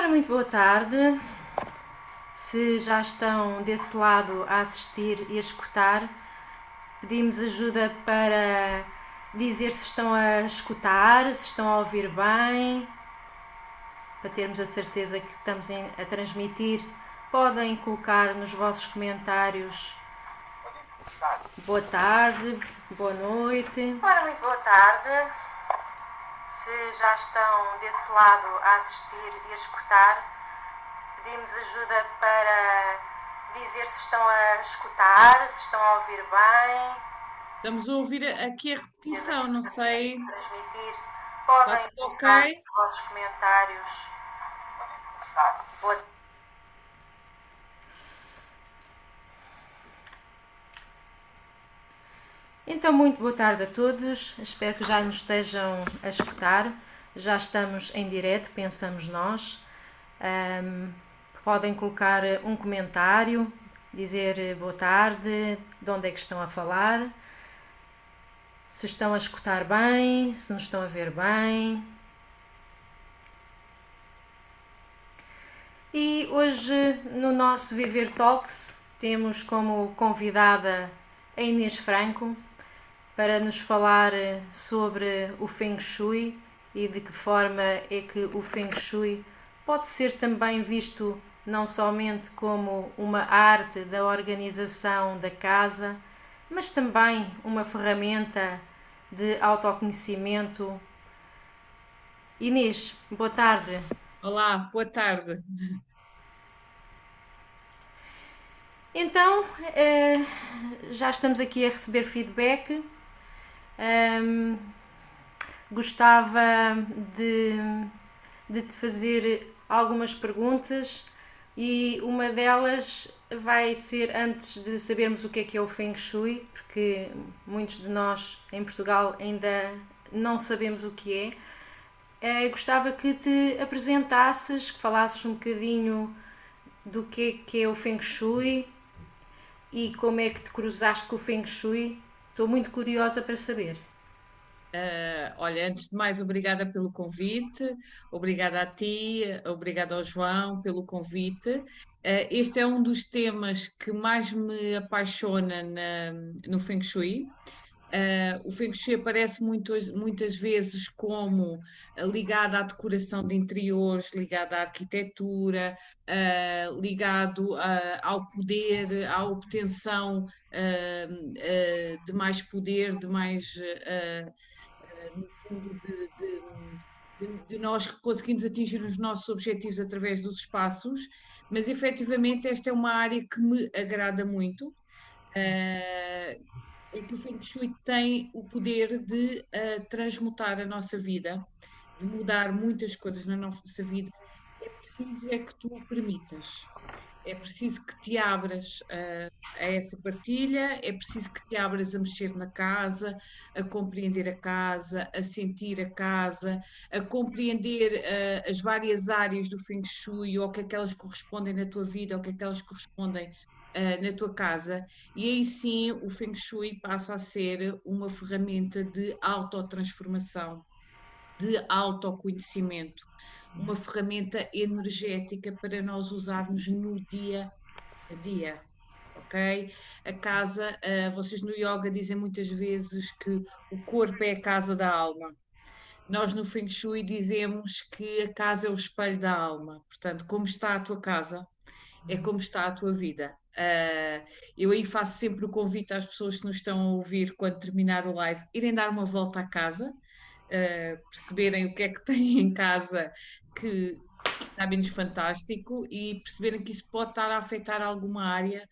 Ora, muito boa tarde. Se já estão desse lado a assistir e a escutar, pedimos ajuda para dizer se estão a escutar, se estão a ouvir bem, para termos a certeza que estamos a transmitir. Podem colocar nos vossos comentários boa tarde, boa noite. Ora, muito boa tarde. Se já estão desse lado a assistir e a escutar, pedimos ajuda para dizer se estão a escutar, se estão a ouvir bem. Estamos a ouvir aqui a repetição, não sei. Transmitir. Está Podem tudo colocar ok? nos vossos comentários. Boa. Então, muito boa tarde a todos. Espero que já nos estejam a escutar. Já estamos em direto, pensamos nós. Podem colocar um comentário, dizer boa tarde, de onde é que estão a falar, se estão a escutar bem, se nos estão a ver bem. E hoje no nosso Viver Talks temos como convidada a Inês Franco para nos falar sobre o Feng Shui e de que forma é que o Feng Shui pode ser também visto não somente como uma arte da organização da casa, mas também uma ferramenta de autoconhecimento. Inês, boa tarde. Olá, boa tarde. Então, já estamos aqui a receber feedback. Gostava de, de te fazer algumas perguntas e uma delas vai ser antes de sabermos o que é o Feng Shui, porque muitos de nós em Portugal ainda não sabemos o que é. Gostava que te apresentasses, que falasses um bocadinho do que é o Feng Shui e como é que te cruzaste com o Feng Shui. Estou muito curiosa para saber. Olha, antes de mais, obrigada pelo convite, obrigada a ti, obrigada ao João pelo convite. Este é um dos temas que mais me apaixona no Feng Shui. O Feng Shui aparece muitas vezes como ligado à decoração de interiores, ligado à arquitetura, ligado ao poder, à obtenção de mais poder, de mais, no fundo, de nós conseguimos atingir os nossos objetivos através dos espaços, mas efetivamente esta é uma área que me agrada muito. Uh, é que o Feng Shui tem o poder de transmutar a nossa vida, de mudar muitas coisas na nossa vida. É preciso é que tu o permitas. É preciso que te abras a essa partilha, é preciso que te abras a mexer na casa, a compreender a casa, a sentir a casa, a compreender as várias áreas do Feng Shui, ou o que é que elas correspondem na tua vida, ou o que é que elas correspondem na tua casa, e aí sim o Feng Shui passa a ser uma ferramenta de autotransformação, de autoconhecimento, uma ferramenta energética para nós usarmos no dia a dia. Ok? A casa, vocês no yoga dizem muitas vezes que o corpo é a casa da alma. Nós no Feng Shui dizemos que a casa é o espelho da alma. Portanto, como está a tua casa, é como está a tua vida. Eu aí faço sempre o convite às pessoas que nos estão a ouvir quando terminar o live, irem dar uma volta à casa, perceberem o que é que têm em casa que está menos fantástico e perceberem que isso pode estar a afetar alguma área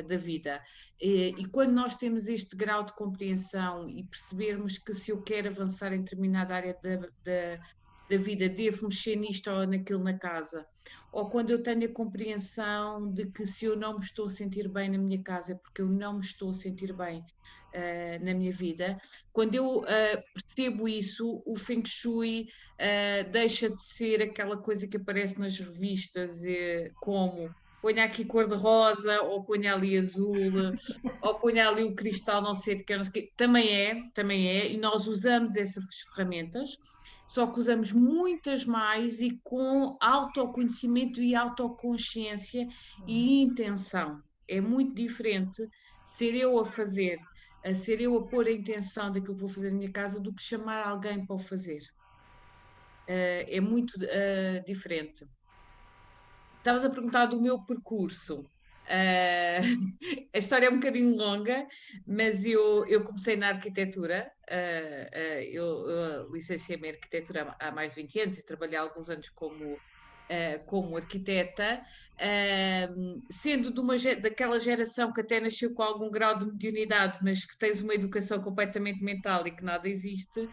da vida. E quando nós temos este grau de compreensão e percebermos que se eu quero avançar em determinada área da vida, devo mexer nisto ou naquilo na casa, ou quando eu tenho a compreensão de que se eu não me estou a sentir bem na minha casa é porque eu não me estou a sentir bem na minha vida, quando eu percebo isso, o Feng Shui deixa de ser aquela coisa que aparece nas revistas, como ponha aqui cor-de-rosa, ou ponha ali azul, ou ponha ali o cristal, não sei de que, não sei o quê. Também é, e nós usamos essas ferramentas, só que usamos muitas mais e com autoconhecimento e autoconsciência e intenção. É muito diferente ser eu a fazer, a ser eu a pôr a intenção daquilo que vou fazer na minha casa do que chamar alguém para o fazer. É muito diferente. Estavas a perguntar do meu percurso. A história é um bocadinho longa, mas eu comecei na arquitetura. Eu licenciei-me em arquitetura há mais de 20 anos e trabalhei alguns anos como arquiteta, sendo daquela geração que até nasceu com algum grau de mediunidade, mas que tens uma educação completamente mental e que nada existe.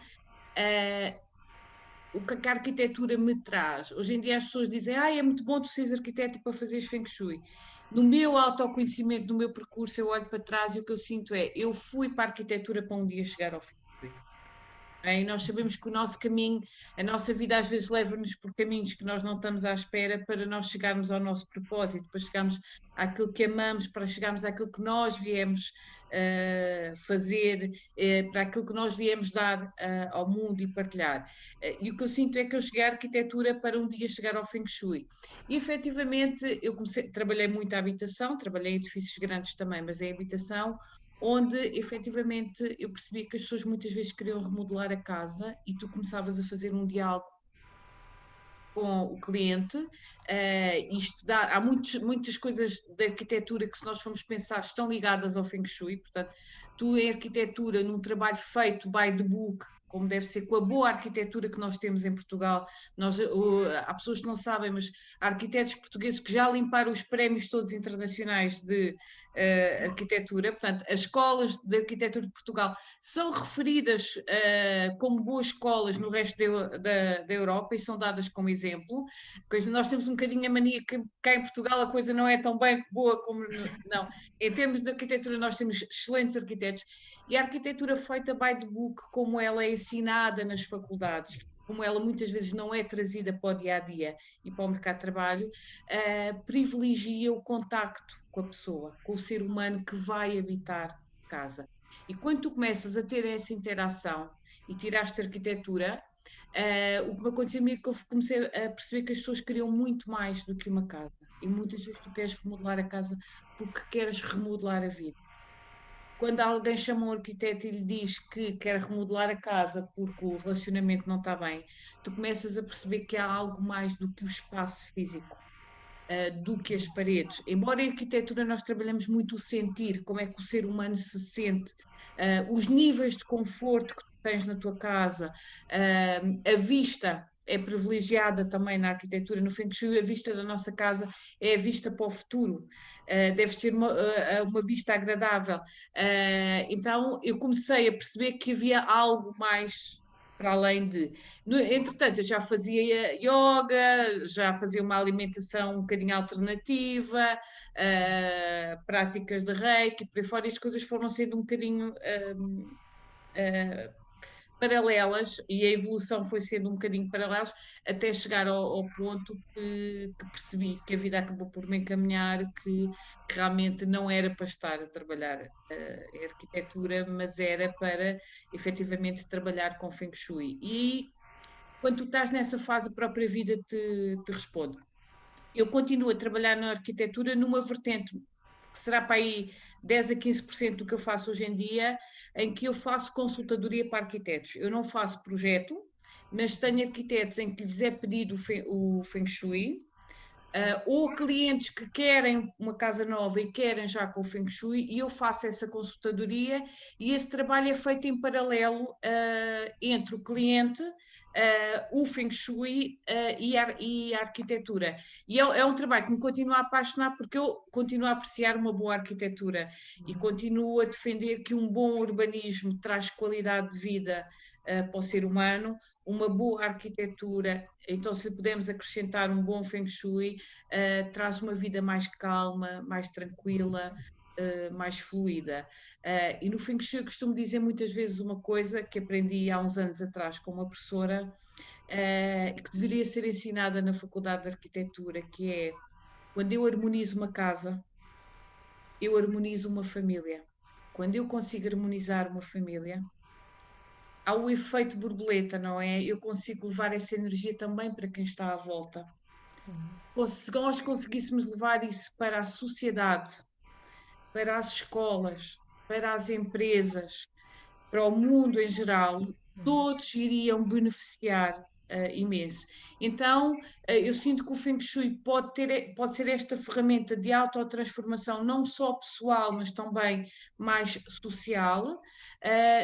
O que a arquitetura me traz. Hoje em dia as pessoas dizem, é muito bom tu seres arquiteto para fazeres Feng Shui. No meu autoconhecimento, no meu percurso, eu olho para trás e o que eu sinto é, eu fui para a arquitetura para um dia chegar ao Feng Shui. E nós sabemos que o nosso caminho, a nossa vida às vezes leva-nos por caminhos que nós não estamos à espera para nós chegarmos ao nosso propósito, para chegarmos àquilo que amamos, para chegarmos àquilo que nós viemos fazer, para aquilo que nós viemos dar ao mundo e partilhar. E o que eu sinto é que eu cheguei à arquitetura para um dia chegar ao Feng Shui. E efetivamente trabalhei muito a habitação, trabalhei em edifícios grandes também, mas em habitação, onde efetivamente eu percebi que as pessoas muitas vezes queriam remodelar a casa e tu começavas a fazer um diálogo com o cliente. Há muitas coisas da arquitetura que, se nós formos pensar, estão ligadas ao Feng Shui. Portanto, tu em arquitetura, num trabalho feito by the book, como deve ser, com a boa arquitetura que nós temos em Portugal. Há pessoas que não sabem, mas há arquitetos portugueses que já limparam os prémios todos internacionais de arquitetura. Portanto, as escolas de arquitetura de Portugal são referidas como boas escolas no resto da Europa e são dadas como exemplo. Pois nós temos um bocadinho a mania que cá em Portugal a coisa não é tão bem boa como... Não, em termos de arquitetura nós temos excelentes arquitetos e a arquitetura feita by the book, como ela é ensinada nas faculdades, como ela muitas vezes não é trazida para o dia-a-dia e para o mercado de trabalho, privilegia o contacto com a pessoa, com o ser humano que vai habitar casa. E quando tu começas a ter essa interação e tiraste a arquitetura, o que me aconteceu é que eu comecei a perceber que as pessoas queriam muito mais do que uma casa. E muitas vezes tu queres remodelar a casa porque queres remodelar a vida. Quando alguém chama um arquiteto e lhe diz que quer remodelar a casa porque o relacionamento não está bem, tu começas a perceber que há algo mais do que o espaço físico, do que as paredes. Embora em arquitetura nós trabalhamos muito o sentir, como é que o ser humano se sente, os níveis de conforto que tu tens na tua casa, a vista é privilegiada também na arquitetura. No Feng Shui, a vista da nossa casa é a vista para o futuro. Deves ter uma vista agradável. Então, eu comecei a perceber que havia algo mais para além de... Entretanto, eu já fazia yoga, já fazia uma alimentação um bocadinho alternativa, práticas de reiki, por aí fora, e as coisas foram sendo um bocadinho paralelas e a evolução foi sendo um bocadinho paralela até chegar ao ponto que percebi que a vida acabou por me encaminhar, que realmente não era para estar a trabalhar em arquitetura, mas era para efetivamente trabalhar com Feng Shui. E quando tu estás nessa fase, a própria vida te responde. Eu continuo a trabalhar na arquitetura numa vertente que será para aí 10 a 15% do que eu faço hoje em dia, em que eu faço consultadoria para arquitetos. Eu não faço projeto, mas tenho arquitetos em que lhes é pedido o Feng Shui, ou clientes que querem uma casa nova e querem já com o Feng Shui, e eu faço essa consultadoria e esse trabalho é feito em paralelo entre o cliente, o Feng Shui e a arquitetura. E é um trabalho que me continua a apaixonar porque eu continuo a apreciar uma boa arquitetura e continuo a defender que um bom urbanismo traz qualidade de vida para o ser humano, uma boa arquitetura, então se lhe pudermos acrescentar um bom Feng Shui, traz uma vida mais calma, mais tranquila, mais fluida. E no Feng Shui eu costumo dizer muitas vezes uma coisa que aprendi há uns anos atrás com uma professora, que deveria ser ensinada na Faculdade de Arquitetura, que é: quando eu harmonizo uma casa, eu harmonizo uma família. Quando eu consigo harmonizar uma família, há o efeito borboleta, não é? Eu consigo levar essa energia também para quem está à volta. Ou se nós conseguíssemos levar isso para a sociedade, para as escolas, para as empresas, para o mundo em geral, todos iriam beneficiar imenso. Então, eu sinto que o Feng Shui pode ser esta ferramenta de autotransformação, não só pessoal, mas também mais social,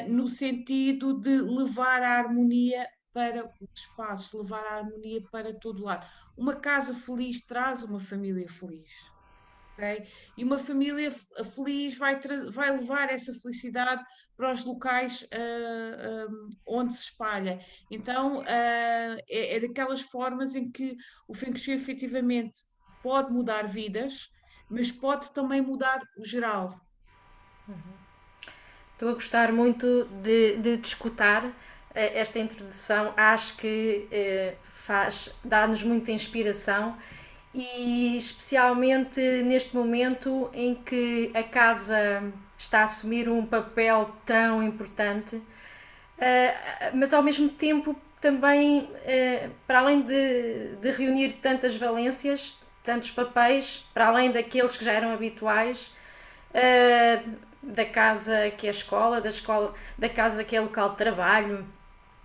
no sentido de levar a harmonia para os espaços, levar a harmonia para todo lado. Uma casa feliz traz uma família feliz. Okay? E uma família feliz vai levar essa felicidade para os locais onde se espalha. Então, é daquelas formas em que o Feng Shui efetivamente pode mudar vidas, mas pode também mudar o geral. Estou a gostar muito de te escutar esta introdução. Acho que dá-nos muita inspiração e especialmente neste momento em que a casa está a assumir um papel tão importante, mas ao mesmo tempo também, para além de reunir tantas valências, tantos papéis, para além daqueles que já eram habituais, da casa que é a escola, da casa que é local de trabalho,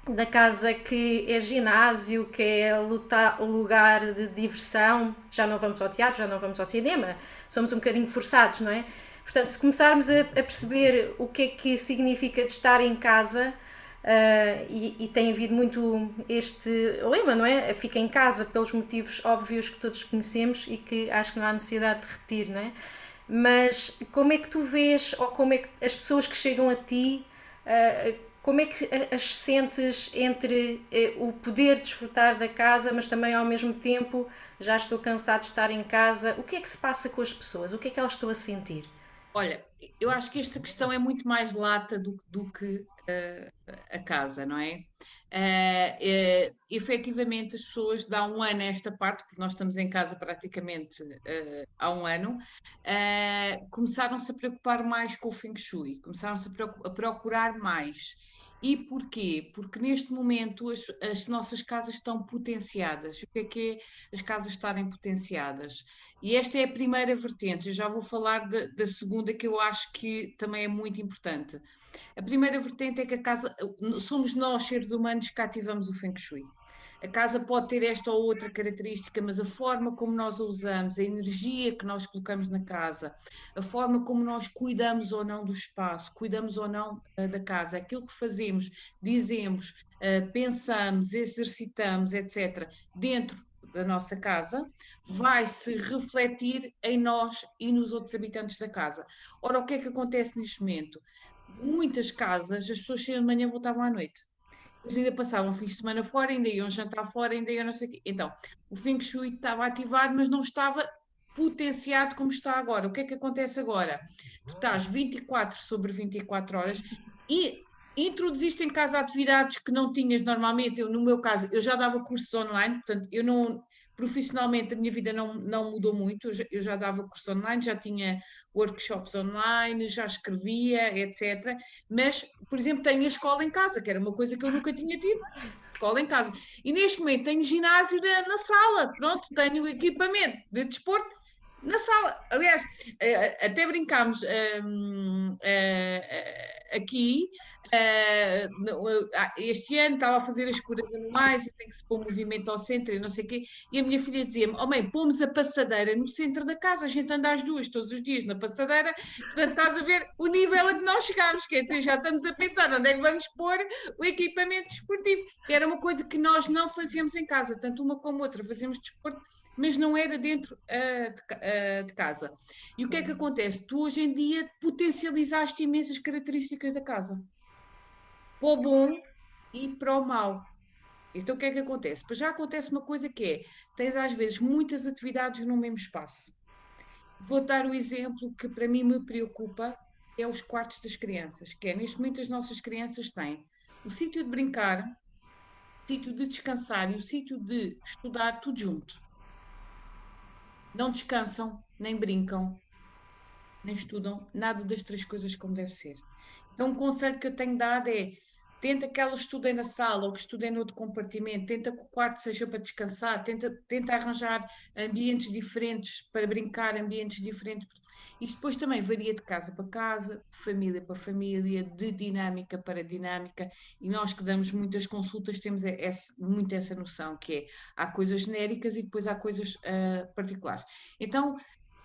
da casa que é ginásio, que é o lugar de diversão. Já não vamos ao teatro, já não vamos ao cinema, somos um bocadinho forçados, não é? Portanto, se começarmos a perceber o que significa de estar em casa, e tem havido muito este lema, não é? Fica em casa pelos motivos óbvios que todos conhecemos e que acho que não há necessidade de repetir, não é? Mas como é que tu vês, ou como é que as pessoas que chegam a ti, como é que as sentes entre o poder desfrutar da casa, mas também ao mesmo tempo já estou cansado de estar em casa? O que é que se passa com as pessoas? O que é que elas estão a sentir? Olha, eu acho que esta questão é muito mais lata do que a casa, não é? Efetivamente, as pessoas dão um ano a esta parte, porque nós estamos em casa praticamente há um ano, começaram-se a preocupar mais com o Feng Shui, começaram-se a procurar mais. E porquê? Porque neste momento as nossas casas estão potenciadas. O que é as casas estarem potenciadas? E esta é a primeira vertente, eu já vou falar da segunda, que eu acho que também é muito importante. A primeira vertente é que a casa, somos nós, seres humanos, que ativamos o Feng Shui. A casa pode ter esta ou outra característica, mas a forma como nós a usamos, a energia que nós colocamos na casa, a forma como nós cuidamos ou não do espaço, cuidamos ou não da casa, aquilo que fazemos, dizemos, pensamos, exercitamos, etc., dentro da nossa casa, vai se refletir em nós e nos outros habitantes da casa. Ora, o que é que acontece neste momento? Muitas casas, as pessoas cheiam de manhã voltavam à noite. Eles ainda passavam fins de semana fora, ainda iam jantar fora, ainda iam não sei o quê. Então, o Feng Shui estava ativado, mas não estava potenciado como está agora. O que é que acontece agora? Tu estás 24 sobre 24 horas e introduziste em casa atividades que não tinhas normalmente. Eu, no meu caso, eu já dava cursos online, portanto, eu não, profissionalmente a minha vida não mudou muito, eu já dava cursos online, já tinha workshops online, já escrevia, etc. Mas, por exemplo, tenho a escola em casa, que era uma coisa que eu nunca tinha tido, escola em casa. E neste momento tenho ginásio na sala, pronto, tenho equipamento de desporto na sala. Aliás, até brincámos aqui. Este ano estava a fazer as curas anuais e tem que se pôr movimento ao centro e não sei o quê. E a minha filha dizia-me: Oh mãe, pomos a passadeira no centro da casa, a gente anda às duas todos os dias na passadeira. Portanto, estás a ver o nível a que nós chegámos. Quer dizer, já estamos a pensar onde é que vamos pôr o equipamento desportivo. Era uma coisa que nós não fazíamos em casa, tanto uma como outra, fazíamos desporto, mas não era dentro de casa. E o que é que acontece? Tu hoje em dia potencializaste imensas características da casa, para o bom e para o mau. Então o que é que acontece? Pois já acontece uma coisa que é, tens às vezes muitas atividades no mesmo espaço. Vou dar o exemplo que para mim me preocupa, é os quartos das crianças, que é, neste momento as nossas crianças têm o sítio de brincar, o sítio de descansar e o sítio de estudar tudo junto. Não descansam, nem brincam, nem estudam, nada das três coisas como deve ser. Então, um conselho que eu tenho dado é tenta que elas estudem na sala ou que estudem no outro compartimento, tenta que o quarto seja para descansar, tenta arranjar ambientes diferentes para brincar, ambientes diferentes. Isto depois também varia de casa para casa, de família para família, de dinâmica para dinâmica, e nós que damos muitas consultas temos muito essa noção, que é, há coisas genéricas e depois há coisas particulares. Então,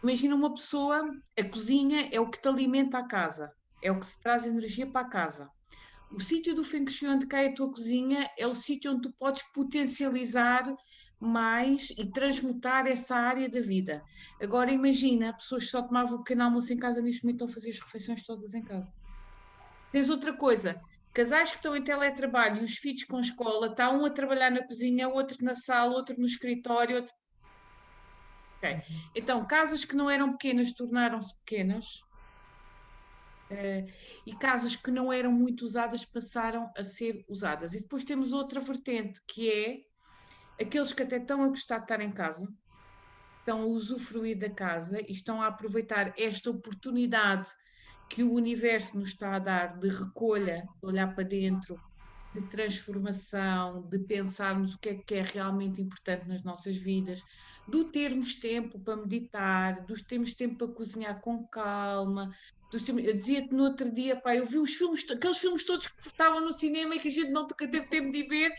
imagina uma pessoa, a cozinha é o que te alimenta a casa, é o que te traz energia para a casa. O sítio do Feng Shui onde cai a tua cozinha é o sítio onde tu podes potencializar mais e transmutar essa área da vida. Agora imagina, pessoas que só tomavam o pequeno almoço em casa, neste momento estão a fazer as refeições todas em casa. Tens outra coisa, casais que estão em teletrabalho e os filhos com escola, está um a trabalhar na cozinha, outro na sala, outro no escritório. Okay. Então, casas que não eram pequenas tornaram-se pequenas. E casas que não eram muito usadas passaram a ser usadas. E depois temos outra vertente, que é aqueles que até estão a gostar de estar em casa, estão a usufruir da casa e estão a aproveitar esta oportunidade que o universo nos está a dar de recolha, de olhar para dentro, de transformação, de pensarmos o que é realmente importante nas nossas vidas, do termos tempo para meditar, dos termos tempo para cozinhar com calma. Eu dizia-te no outro dia, pá, eu vi os filmes, aqueles filmes todos que estavam no cinema e que a gente nunca teve tempo de ver,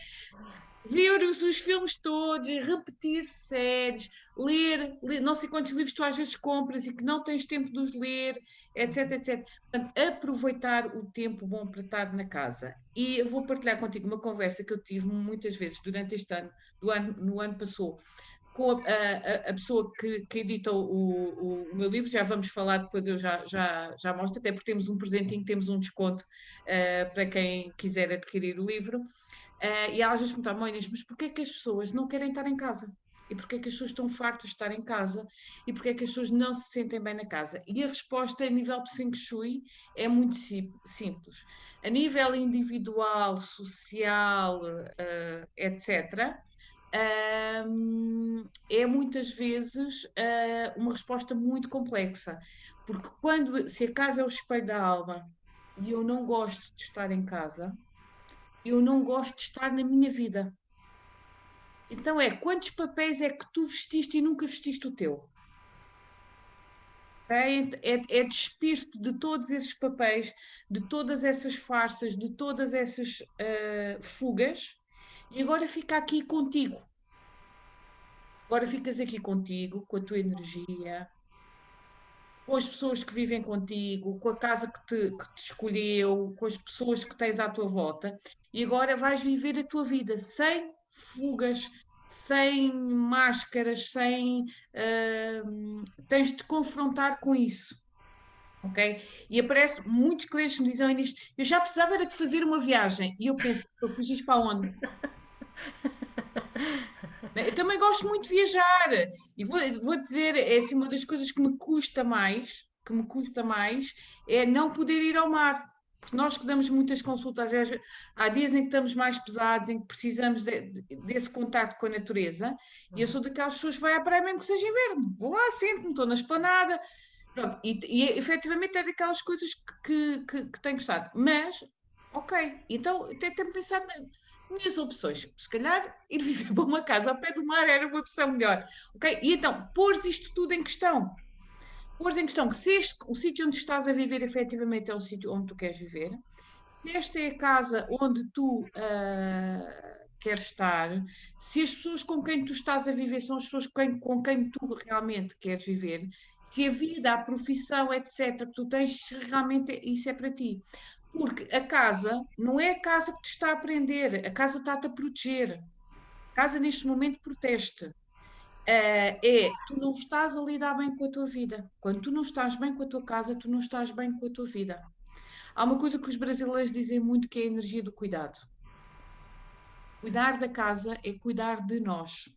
ver os filmes todos, repetir séries, ler, não sei quantos livros tu às vezes compras e que não tens tempo de os ler, etc, etc. Portanto, aproveitar o tempo bom para estar na casa. E eu vou partilhar contigo uma conversa que eu tive muitas vezes durante este ano, no ano passou, com a pessoa que edita o meu livro. Já vamos falar, depois eu já mostro, até porque temos um presentinho, temos um desconto para quem quiser adquirir o livro. E ela às vezes perguntava, mãe, mas porquê é que as pessoas não querem estar em casa? E porquê é que as pessoas estão fartas de estar em casa? E porquê é que as pessoas não se sentem bem na casa? E a resposta a nível de Feng Shui é muito simples. A nível individual, social, etc., é muitas vezes uma resposta muito complexa. Porque se a casa é o espelho da alma e eu não gosto de estar em casa, eu não gosto de estar na minha vida. Então quantos papéis é que tu vestiste e nunca vestiste o teu? É despir-te de todos esses papéis, de todas essas farsas, de todas essas fugas, e agora fica aqui contigo. Agora ficas aqui contigo, com a tua energia, com as pessoas que vivem contigo, com a casa que te escolheu, com as pessoas que tens à tua volta, e agora vais viver a tua vida sem fugas, sem máscaras, tens de te confrontar com isso. Ok? E aparece muitos clientes que me dizem nisto, eu já precisava era de fazer uma viagem, e eu penso, eu fugis para onde? Eu também gosto muito de viajar, e vou dizer, é assim, uma das coisas que me custa mais é não poder ir ao mar, porque nós que damos muitas consultas, às vezes, há dias em que estamos mais pesados, em que precisamos desse contacto com a natureza, e eu sou daquelas pessoas que vai à praia mesmo que seja inverno, vou lá, sento-me, estou na esplanada, pronto, e efetivamente é daquelas coisas que tenho gostado, mas, ok, então até tenho pensado minhas opções, se calhar ir viver para uma casa ao pé do mar era uma opção melhor, ok? E então, pôres isto tudo em questão, pôres em questão que se o sítio onde estás a viver efetivamente é o sítio onde tu queres viver, se esta é a casa onde tu queres estar, se as pessoas com quem tu estás a viver são as pessoas com quem tu realmente queres viver, se a vida, a profissão, etc., que tu tens, se realmente isso é para ti. Porque a casa não é a casa que te está a prender, a casa está-te a proteger. A casa neste momento protege-te. Tu não estás a lidar bem com a tua vida. Quando tu não estás bem com a tua casa, tu não estás bem com a tua vida. Há uma coisa que os brasileiros dizem muito, que é a energia do cuidado. Cuidar da casa é cuidar de nós.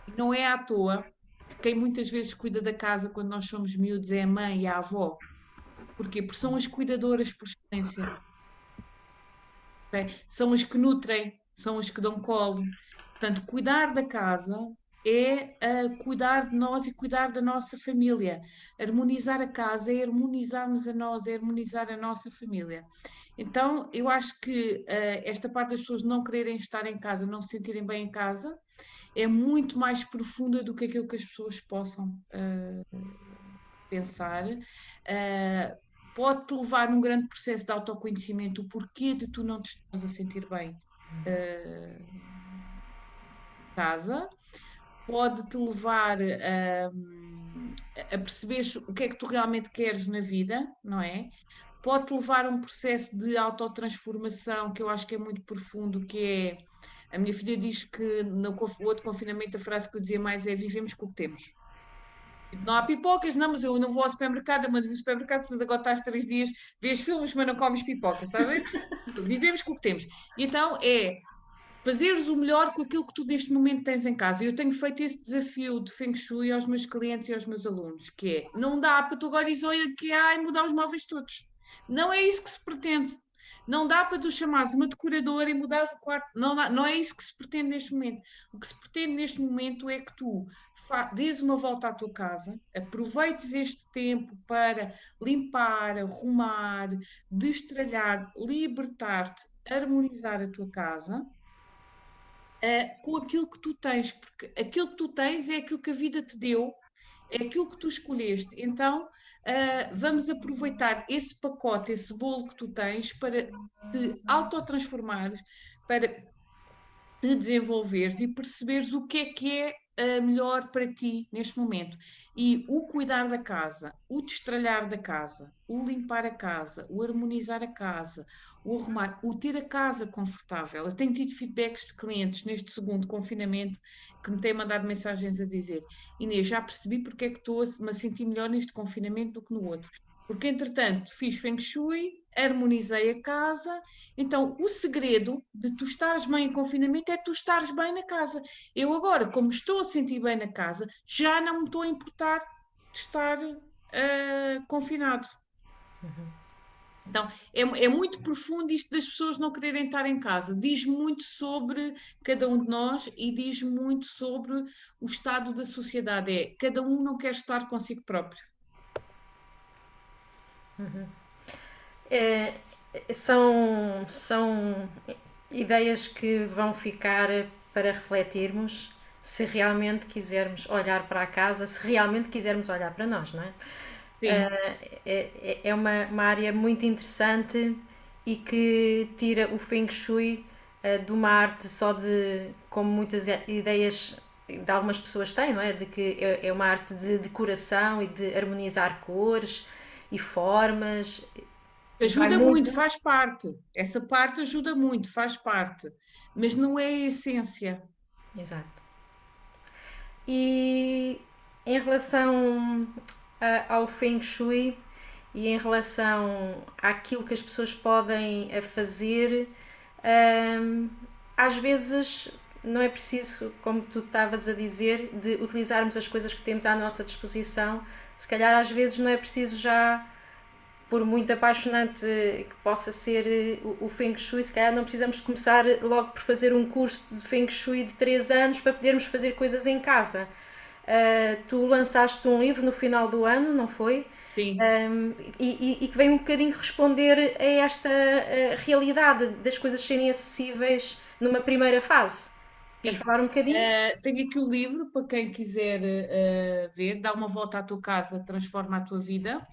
E não é à toa que quem muitas vezes cuida da casa quando nós somos miúdos é a mãe e a avó. Porquê? Porque são as cuidadoras por excelência. Okay? São as que nutrem, são as que dão colo. Portanto, cuidar da casa é cuidar de nós e cuidar da nossa família. Harmonizar a casa é harmonizarmos a nós, é harmonizar a nossa família. Então, eu acho que esta parte das pessoas não quererem estar em casa, não se sentirem bem em casa, é muito mais profunda do que aquilo que as pessoas possam pensar. Pode-te levar num grande processo de autoconhecimento, o porquê de tu não te estás a sentir bem em casa. Pode-te levar a perceberes o que é que tu realmente queres na vida, não é? Pode-te levar a um processo de autotransformação que eu acho que é muito profundo, que é... A minha filha diz que no outro confinamento a frase que eu dizia mais é: vivemos com o que temos. Não há pipocas, não, mas eu não vou ao supermercado, mas vou ao supermercado, portanto agora estás 3 dias, vês filmes, mas não comes pipocas, estás a ver? Vivemos com o que temos. E então é fazeres o melhor com aquilo que tu neste momento tens em casa. Eu tenho feito esse desafio de Feng Shui aos meus clientes e aos meus alunos, que é, não dá para tu agora dizer olha, que há e mudar os móveis todos. Não é isso que se pretende. Não dá para tu chamares uma decoradora e mudares o quarto. Não, não é isso que se pretende neste momento. O que se pretende neste momento é que tu dês uma volta à tua casa, aproveites este tempo para limpar, arrumar, destralhar, libertar-te, harmonizar a tua casa com aquilo que tu tens, porque aquilo que tu tens é aquilo que a vida te deu, é aquilo que tu escolheste. Então, vamos aproveitar esse pacote, esse bolo que tu tens para te autotransformares, para te desenvolveres e perceberes o que é melhor para ti neste momento. E o cuidar da casa, o destralhar da casa, o limpar a casa, o harmonizar a casa, o arrumar, o ter a casa confortável. Eu tenho tido feedbacks de clientes neste segundo confinamento que me têm mandado mensagens a dizer: Inês, já percebi porque é que estou-me a sentir melhor neste confinamento do que no outro. Porque, entretanto, fiz Feng Shui, harmonizei a casa. Então, o segredo de tu estares bem em confinamento é tu estares bem na casa. Eu agora, como estou a sentir bem na casa, já não me estou a importar de estar confinado. Então, é muito profundo isto das pessoas não quererem estar em casa. Diz muito sobre cada um de nós e diz muito sobre o estado da sociedade. É, cada um não quer estar consigo próprio. É, são ideias que vão ficar para refletirmos se realmente quisermos olhar para a casa, se realmente quisermos olhar para nós, não é? Sim. É uma área muito interessante e que tira o Feng Shui de uma arte só de, como muitas ideias de algumas pessoas têm, não é? De que é uma arte de decoração e de harmonizar cores e formas e vai Ajuda muito, muito. faz parte. Essa parte ajuda muito, faz parte. Mas não é a essência. Exato. E em relação ao Feng Shui e em relação àquilo que as pessoas podem fazer, às vezes não é preciso, como tu estavas a dizer, de utilizarmos as coisas que temos à nossa disposição. Se calhar às vezes não é preciso já, por muito apaixonante que possa ser o Feng Shui, se calhar não precisamos começar logo por fazer um curso de Feng Shui de 3 anos para podermos fazer coisas em casa. Tu lançaste um livro no final do ano, não foi? Sim. E que vem um bocadinho responder a esta realidade das coisas serem acessíveis numa primeira fase. Queres Sim. falar um bocadinho? Tenho aqui o livro para quem quiser ver. Dá uma volta à tua casa, transforma a tua vida.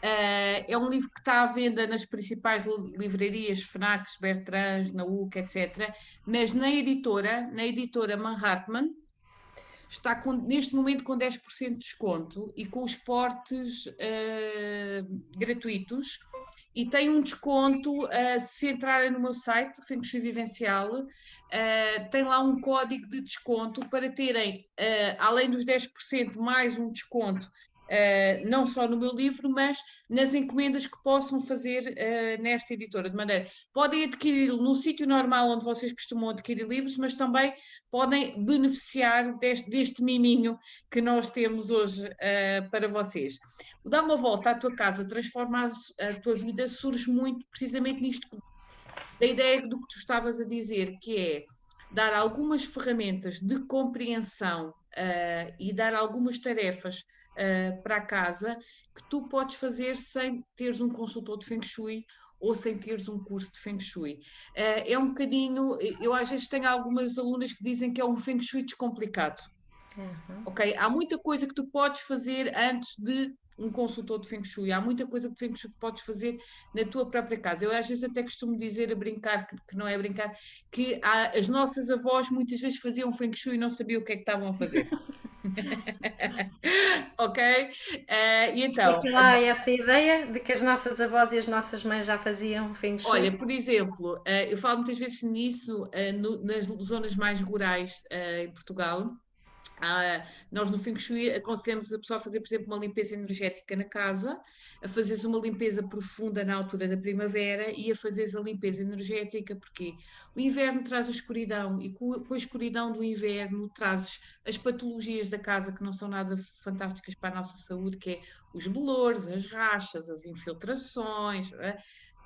É um livro que está à venda nas principais livrarias, Fnacs, Bertrands, na UC, etc. Mas na editora Manhattan, está neste momento com 10% de desconto e com os portes gratuitos. E tem um desconto, se entrarem no meu site, Feng Shui Vivencial, tem lá um código de desconto para terem, além dos 10%, mais um desconto, não só no meu livro, mas nas encomendas que possam fazer nesta editora. De maneira, podem adquiri-lo no sítio normal onde vocês costumam adquirir livros, mas também podem beneficiar deste miminho que nós temos hoje para vocês. O Dar uma volta à tua casa, transformar a tua vida, surge muito precisamente nisto, da ideia do que tu estavas a dizer, que é dar algumas ferramentas de compreensão e dar algumas tarefas para a casa que tu podes fazer sem teres um consultor de Feng Shui ou sem teres um curso de Feng Shui. É um bocadinho, eu às vezes tenho algumas alunas que dizem que é um Feng Shui descomplicado. Ok? Há muita coisa que tu podes fazer antes de um consultor de Feng Shui. Há muita coisa que Feng Shui podes fazer na tua própria casa. Eu às vezes até costumo dizer a brincar, que não é brincar, que as nossas avós muitas vezes faziam Feng Shui e não sabiam o que é que estavam a fazer. Ok? E então, Porque lá há essa ideia de que as nossas avós e as nossas mães já faziam Feng Shui. olha, por exemplo, eu falo muitas vezes nisso nas zonas mais rurais em Portugal. Nós no Feng Shui aconselhamos a pessoa a fazer, por exemplo, uma limpeza energética na casa, a fazeres uma limpeza profunda na altura da primavera e a fazeres a limpeza energética, porque o inverno traz a escuridão e com a escuridão do inverno trazes as patologias da casa que não são nada fantásticas para a nossa saúde, que é os bolores, as rachas, as infiltrações,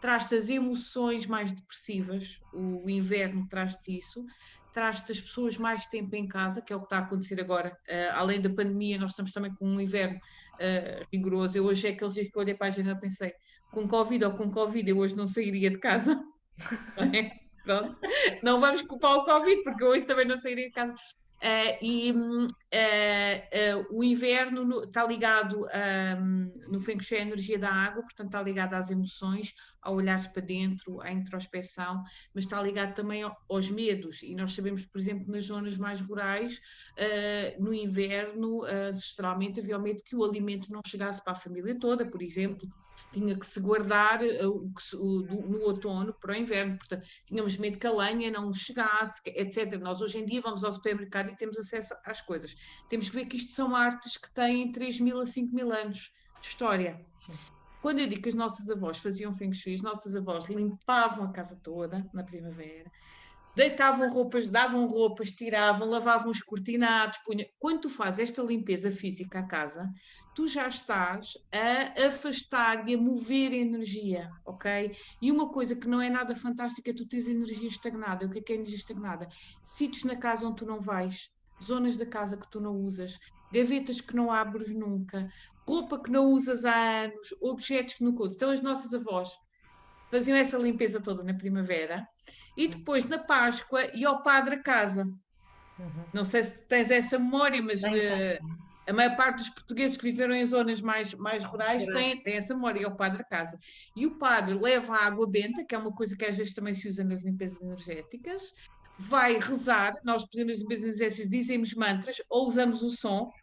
traz-te as emoções mais depressivas, o inverno traz-te isso, traz-te as pessoas mais tempo em casa, que é o que está a acontecer agora. Além da pandemia, nós estamos também com um inverno rigoroso. Eu hoje é aqueles dias que eu olhei para a agenda e pensei, com Covid ou com Covid, eu hoje não sairia de casa. Não é? Pronto. Não vamos culpar o Covid, porque eu hoje também não sairia de casa. O inverno está ligado no Feng Shui à energia da água, portanto está ligado às emoções, ao olhar para dentro, à introspeção, mas está ligado também aos medos. E nós sabemos, por exemplo, nas zonas mais rurais, no inverno, ancestralmente havia o medo que o alimento não chegasse para a família toda, por exemplo. Tinha que se guardar no outono para o inverno, portanto, tínhamos medo que a lenha não chegasse, etc. Nós hoje em dia vamos ao supermercado e temos acesso às coisas. Temos que ver que isto são artes que têm 3.000 a 5.000 anos de história. Sim. Quando eu digo que as nossas avós faziam Feng Shui, as nossas avós limpavam a casa toda na primavera, deitavam roupas, davam roupas, tiravam, lavavam os cortinados, punha. Quando tu fazes esta limpeza física à casa, tu já estás a afastar e a mover a energia, ok? E uma coisa que não é nada fantástica é tu teres energia estagnada. O que é energia estagnada? Sítios na casa onde tu não vais, zonas da casa que tu não usas, gavetas que não abres nunca, roupa que não usas há anos, objetos que nunca usas. Então as nossas avós faziam essa limpeza toda na primavera e depois na Páscoa ia ao padre a casa. Não sei se tens essa memória, mas a maior parte dos portugueses que viveram em zonas mais rurais tem essa memória, é o padre a casa. E o padre leva a água benta, que é uma coisa que às vezes também se usa nas limpezas energéticas, vai rezar, nós, por exemplo, nas limpezas energéticas dizemos mantras ou usamos o som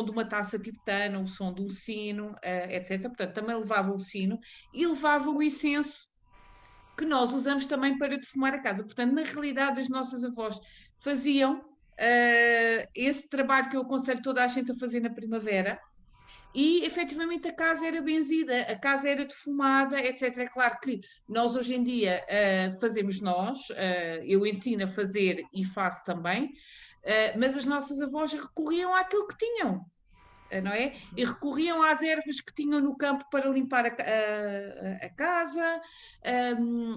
de uma taça tibetana, o som de um sino, etc. Portanto, também levava o sino e levava o incenso que nós usamos também para defumar a casa. Portanto, na realidade, as nossas avós faziam esse trabalho que eu aconselho toda a gente a fazer na primavera e efetivamente a casa era benzida, a casa era defumada, etc. É claro que nós hoje em dia fazemos eu ensino a fazer e faço também, mas as nossas avós recorriam àquilo que tinham. Não é? E recorriam às ervas que tinham no campo para limpar a casa,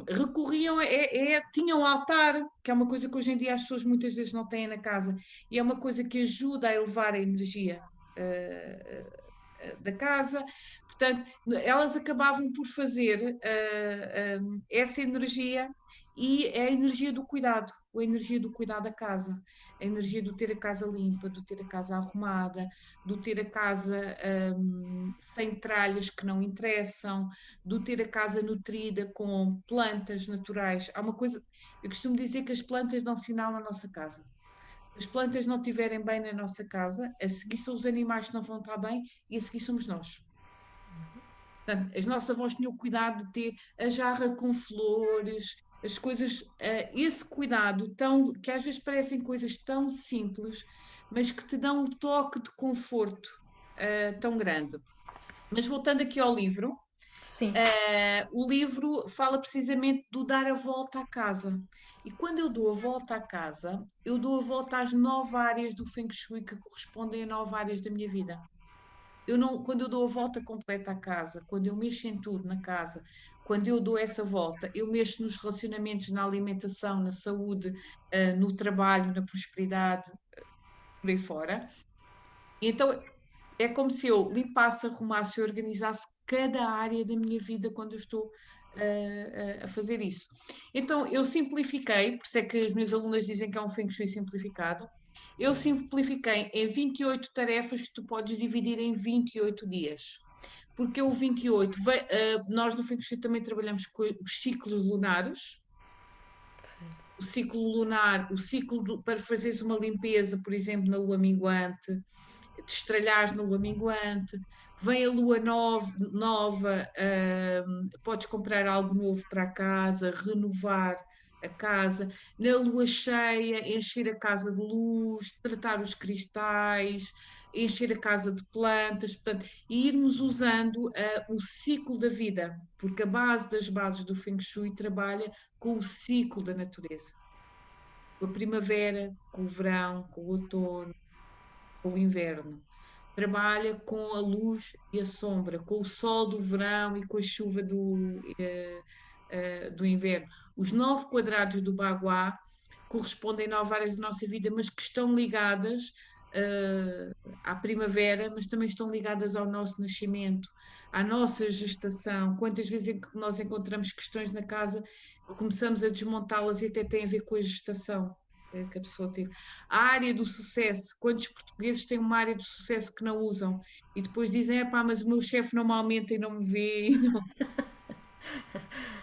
recorriam, tinham altar, que é uma coisa que hoje em dia as pessoas muitas vezes não têm na casa, e é uma coisa que ajuda a elevar a energia da casa. Portanto, elas acabavam por fazer essa energia e é a energia do cuidado, a energia do cuidar da casa, a energia do ter a casa limpa, do ter a casa arrumada, do ter a casa sem tralhas que não interessam, do ter a casa nutrida com plantas naturais. Há uma coisa, eu costumo dizer que as plantas dão sinal na nossa casa. Se as plantas não estiverem bem na nossa casa, a seguir são os animais que não vão estar bem e a seguir somos nós. Portanto, as nossas avós tinham o cuidado de ter a jarra com flores, as coisas, esse cuidado tão, que às vezes parecem coisas tão simples, mas que te dão um toque de conforto tão grande. Mas voltando aqui ao livro, Sim. O livro fala precisamente do dar a volta à casa. E quando eu dou a volta à casa, eu dou a volta às 9 áreas do Feng Shui que correspondem a 9 áreas da minha vida. Quando eu dou a volta completa à casa, quando eu mexo em tudo na casa, quando eu dou essa volta, eu mexo nos relacionamentos, na alimentação, na saúde, no trabalho, na prosperidade, por aí fora. E então é como se eu limpasse, arrumasse e organizasse cada área da minha vida quando eu estou a fazer isso. Então eu simplifiquei, por isso é que as minhas alunas dizem que é um Feng Shui simplificado. Eu simplifiquei em 28 tarefas que tu podes dividir em 28 dias. Porque o 28, nós no Feng Shui também trabalhamos com os ciclos lunares. Sim. O ciclo lunar, para fazeres uma limpeza, por exemplo, na lua minguante, de estralhares na lua minguante, vem a lua nova, podes comprar algo novo para a casa, renovar a casa, na lua cheia, encher a casa de luz, tratar os cristais, encher a casa de plantas, portanto, e irmos usando o ciclo da vida, porque a base das bases do Feng Shui trabalha com o ciclo da natureza, com a primavera, com o verão, com o outono, com o inverno. Trabalha com a luz e a sombra, com o sol do verão e com a chuva do inverno. Os 9 quadrados do Bagua correspondem a 9 áreas da nossa vida, mas que estão ligadas à primavera, mas também estão ligadas ao nosso nascimento, à nossa gestação. Quantas vezes é que nós encontramos questões na casa, começamos a desmontá-las e até tem a ver com a gestação que a pessoa teve. A área do sucesso, quantos portugueses têm uma área do sucesso que não usam e depois dizem, epá, mas o meu chefe não me aumenta e não me vê,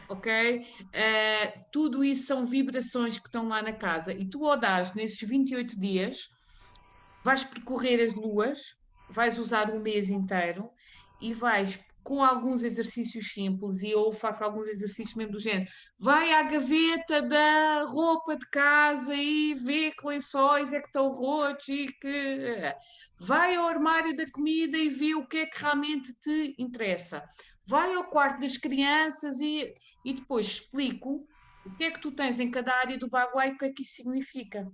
ok? Tudo isso são vibrações que estão lá na casa e tu ao dares nesses 28 dias, vais percorrer as luas, vais usar um mês inteiro e vais com alguns exercícios simples, e eu faço alguns exercícios mesmo do género, vai à gaveta da roupa de casa e vê que lençóis é que estão rotos e que... Vai ao armário da comida e vê o que é que realmente te interessa. Vai ao quarto das crianças e depois explico o que é que tu tens em cada área do Bagua e o que é que isso significa.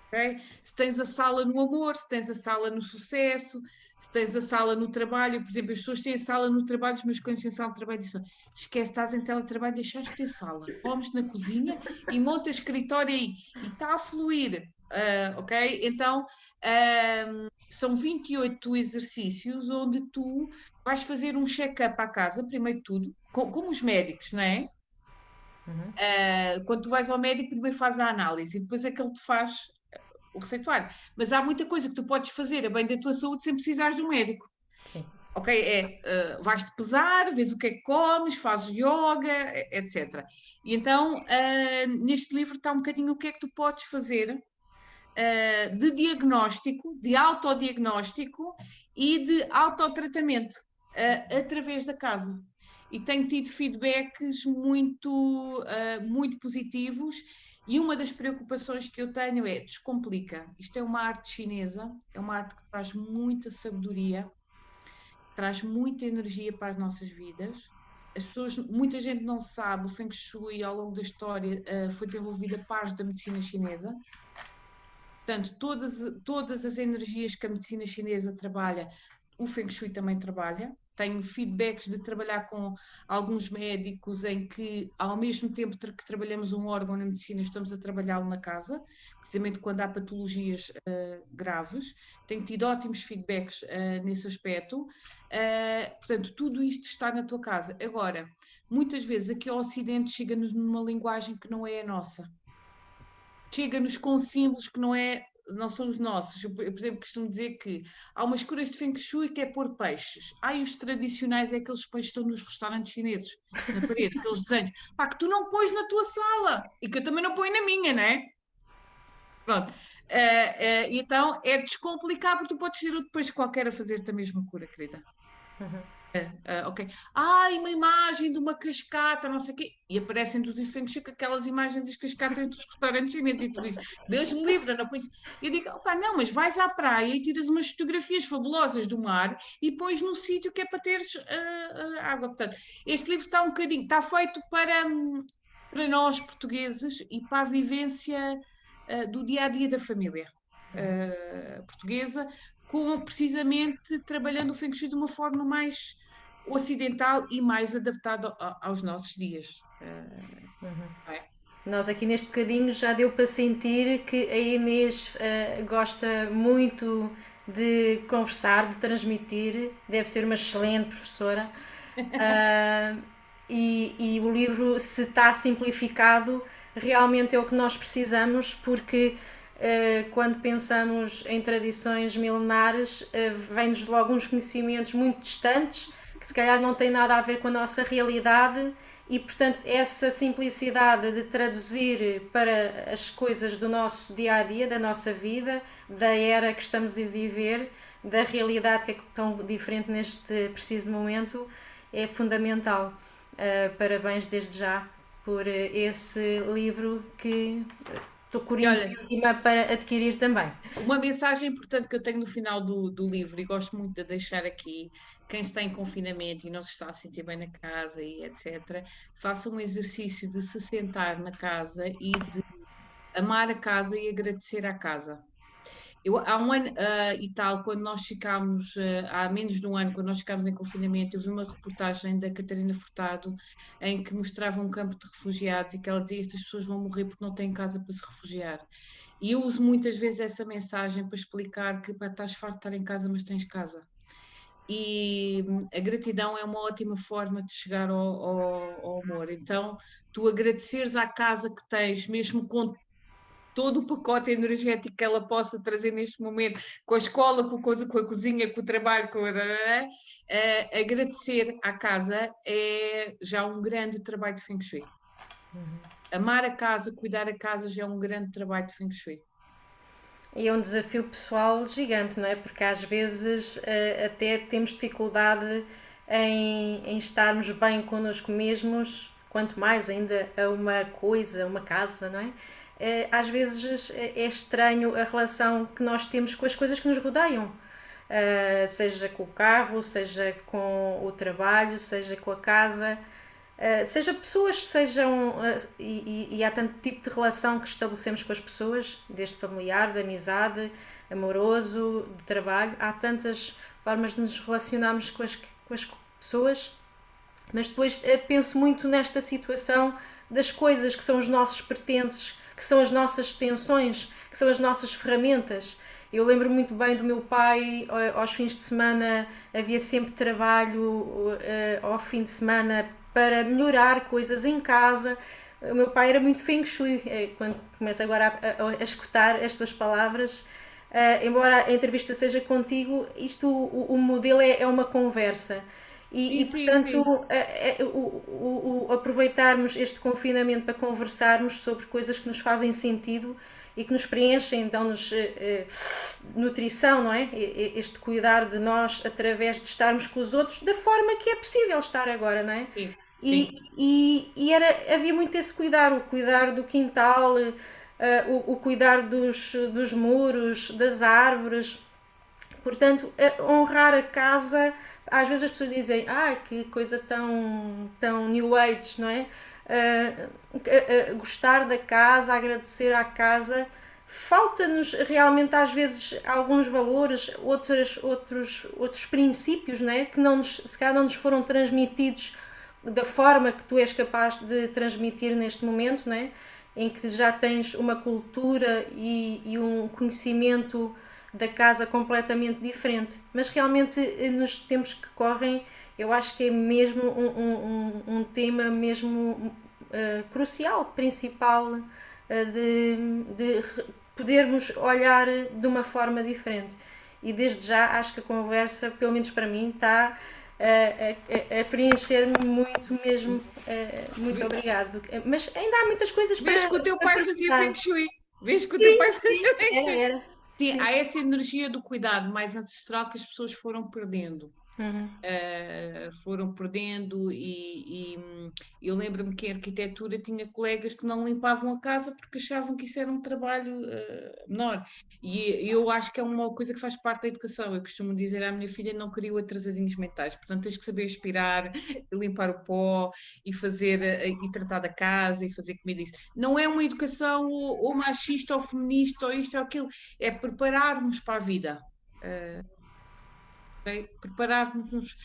Okay? Se tens a sala no amor, se tens a sala no sucesso, se tens a sala no trabalho, por exemplo, as pessoas têm a sala no trabalho, os meus clientes têm sala de trabalho e dizem, esquece, estás em teletrabalho, deixaste de ter sala, comes na cozinha e montas escritório aí, e está a fluir, ok? Então, são 28 exercícios onde tu vais fazer um check-up à casa, primeiro de tudo, como os médicos, não é? Quando tu vais ao médico, primeiro faz a análise e depois é que ele te faz o receituário. Mas há muita coisa que tu podes fazer a bem da tua saúde sem precisares de um médico. Sim. Ok? Vais-te pesar, vês o que é que comes, fazes yoga, etc. E então, neste livro está um bocadinho o que é que tu podes fazer de diagnóstico, de autodiagnóstico e de autotratamento através da casa. E tenho tido feedbacks muito positivos. E uma das preocupações que eu tenho é descomplica. Isto é uma arte chinesa, é uma arte que traz muita sabedoria, traz muita energia para as nossas vidas. As pessoas, muita gente não sabe, o Feng Shui ao longo da história foi desenvolvido a pares da medicina chinesa. Portanto, todas as energias que a medicina chinesa trabalha, o Feng Shui também trabalha. Tenho feedbacks de trabalhar com alguns médicos em que, ao mesmo tempo que trabalhamos um órgão na medicina, estamos a trabalhá-lo na casa, precisamente quando há patologias graves. Tenho tido ótimos feedbacks nesse aspecto. Portanto, tudo isto está na tua casa. Agora, muitas vezes aqui ao Ocidente chega-nos numa linguagem que não é a nossa. Chega-nos com símbolos que não são os nossos. Eu, por exemplo, costumo dizer que há umas curas de Feng Shui que é pôr peixes. Os tradicionais é aqueles peixes que estão nos restaurantes chineses, na parede, aqueles desenhos. Pá, que tu não pões na tua sala e que eu também não ponho na minha, não é? Pronto. Então é descomplicar porque tu podes ter outro peixe qualquer a fazer-te a mesma cura, querida. Ok. Uma imagem de uma cascata, não sei o quê. E aparecem dos diferentes aquelas imagens das cascatas dos restaurantes chineses e tu dizes, Deus me livre, não pões. Eu digo, não, mas vais à praia e tiras umas fotografias fabulosas do mar e pões no sítio que é para teres água. Portanto, este livro está um bocadinho, está feito para nós portugueses e para a vivência do dia a dia da família portuguesa, precisamente trabalhando o Feng Shui de uma forma mais ocidental e mais adaptado aos nossos dias. Não é? Nós aqui neste bocadinho já deu para sentir que a Inês gosta muito de conversar, de transmitir, deve ser uma excelente professora. Ah, e o livro, se está simplificado, realmente é o que nós precisamos, porque quando pensamos em tradições milenares, vem-nos logo uns conhecimentos muito distantes, que se calhar não têm nada a ver com a nossa realidade, e portanto, essa simplicidade de traduzir para as coisas do nosso dia a dia, da nossa vida, da era que estamos a viver, da realidade que é tão diferente neste preciso momento, é fundamental. Parabéns desde já por esse livro que estou E olha, curiosíssima para adquirir também. uma mensagem importante que eu tenho no final do livro, e gosto muito de deixar aqui, quem está em confinamento e não se está a sentir bem na casa e etc., faça um exercício de se sentar na casa e de amar a casa e agradecer à casa. Há um ano e tal, quando nós ficámos, há menos de um ano, quando nós ficámos em confinamento, eu vi uma reportagem da Catarina Furtado em que mostrava um campo de refugiados e que ela dizia: estas pessoas vão morrer porque não têm casa para se refugiar. E eu uso muitas vezes essa mensagem para explicar que pá, estás farto de estar em casa, mas tens casa. E a gratidão é uma ótima forma de chegar ao amor. Então, tu agradeceres à casa que tens, mesmo com todo o pacote energético que ela possa trazer neste momento, com a escola, com a cozinha, com o trabalho, agradecer à casa é já um grande trabalho de Feng Shui. Amar a casa, cuidar a casa já é um grande trabalho de Feng Shui. E é um desafio pessoal gigante, não é? Porque às vezes até temos dificuldade em estarmos bem connosco mesmos, quanto mais ainda a uma coisa, uma casa, não é? Às vezes é estranho a relação que nós temos com as coisas que nos rodeiam. Seja com o carro, seja com o trabalho, seja com a casa. Seja pessoas, sejam. E há tanto tipo de relação que estabelecemos com as pessoas, desde familiar, de amizade, amoroso, de trabalho. Há tantas formas de nos relacionarmos com as pessoas, mas depois penso muito nesta situação das coisas que são os nossos pertences, que são as nossas extensões, que são as nossas ferramentas. Eu lembro muito bem do meu pai, aos fins de semana havia sempre trabalho ao fim de semana para melhorar coisas em casa. O meu pai era muito feng shui. Quando começo agora a escutar estas palavras, embora a entrevista seja contigo, isto, o modelo é uma conversa. Sim, sim, Portanto, sim. aproveitarmos este confinamento para conversarmos sobre coisas que nos fazem sentido e que nos preenchem, dão-nos nutrição, não é? Este cuidar de nós através de estarmos com os outros da forma que é possível estar agora, não é? Sim, E, sim. havia muito esse cuidar, o cuidar do quintal, o cuidar dos muros, das árvores. Portanto, honrar a casa, às vezes as pessoas dizem, que coisa tão new age, não é? Gostar da casa, agradecer à casa. Falta-nos realmente às vezes alguns valores, outros princípios, não é? Que não nos, se calhar não nos foram transmitidos da forma que tu és capaz de transmitir neste momento, não é? Em que já tens uma cultura e um conhecimento da casa completamente diferente. Mas realmente nos tempos que correm, eu acho que é mesmo um tema mesmo crucial, principal, de podermos olhar de uma forma diferente. E desde já acho que a conversa, pelo menos para mim, está a preencher-me muito mesmo. Muito obrigado. Mas ainda há muitas coisas Vês que o teu para pai fazia perguntar. Feng Shui. Vês que o teu Sim, pai sim, fazia Feng Shui. era. Sim, Sim. há essa energia do cuidado mais ancestral que as pessoas foram perdendo. Uhum. Foram perdendo e eu lembro-me que em arquitetura tinha colegas que não limpavam a casa porque achavam que isso era um trabalho menor. E eu acho que é uma coisa que faz parte da educação. Eu costumo dizer à minha filha: não crio atrasadinhos mentais, portanto tens que saber aspirar, limpar o pó e fazer e tratar da casa e fazer comida. Isso não é uma educação ou machista ou feminista ou isto ou aquilo, é preparar-nos para a vida. ok? Preparar-nos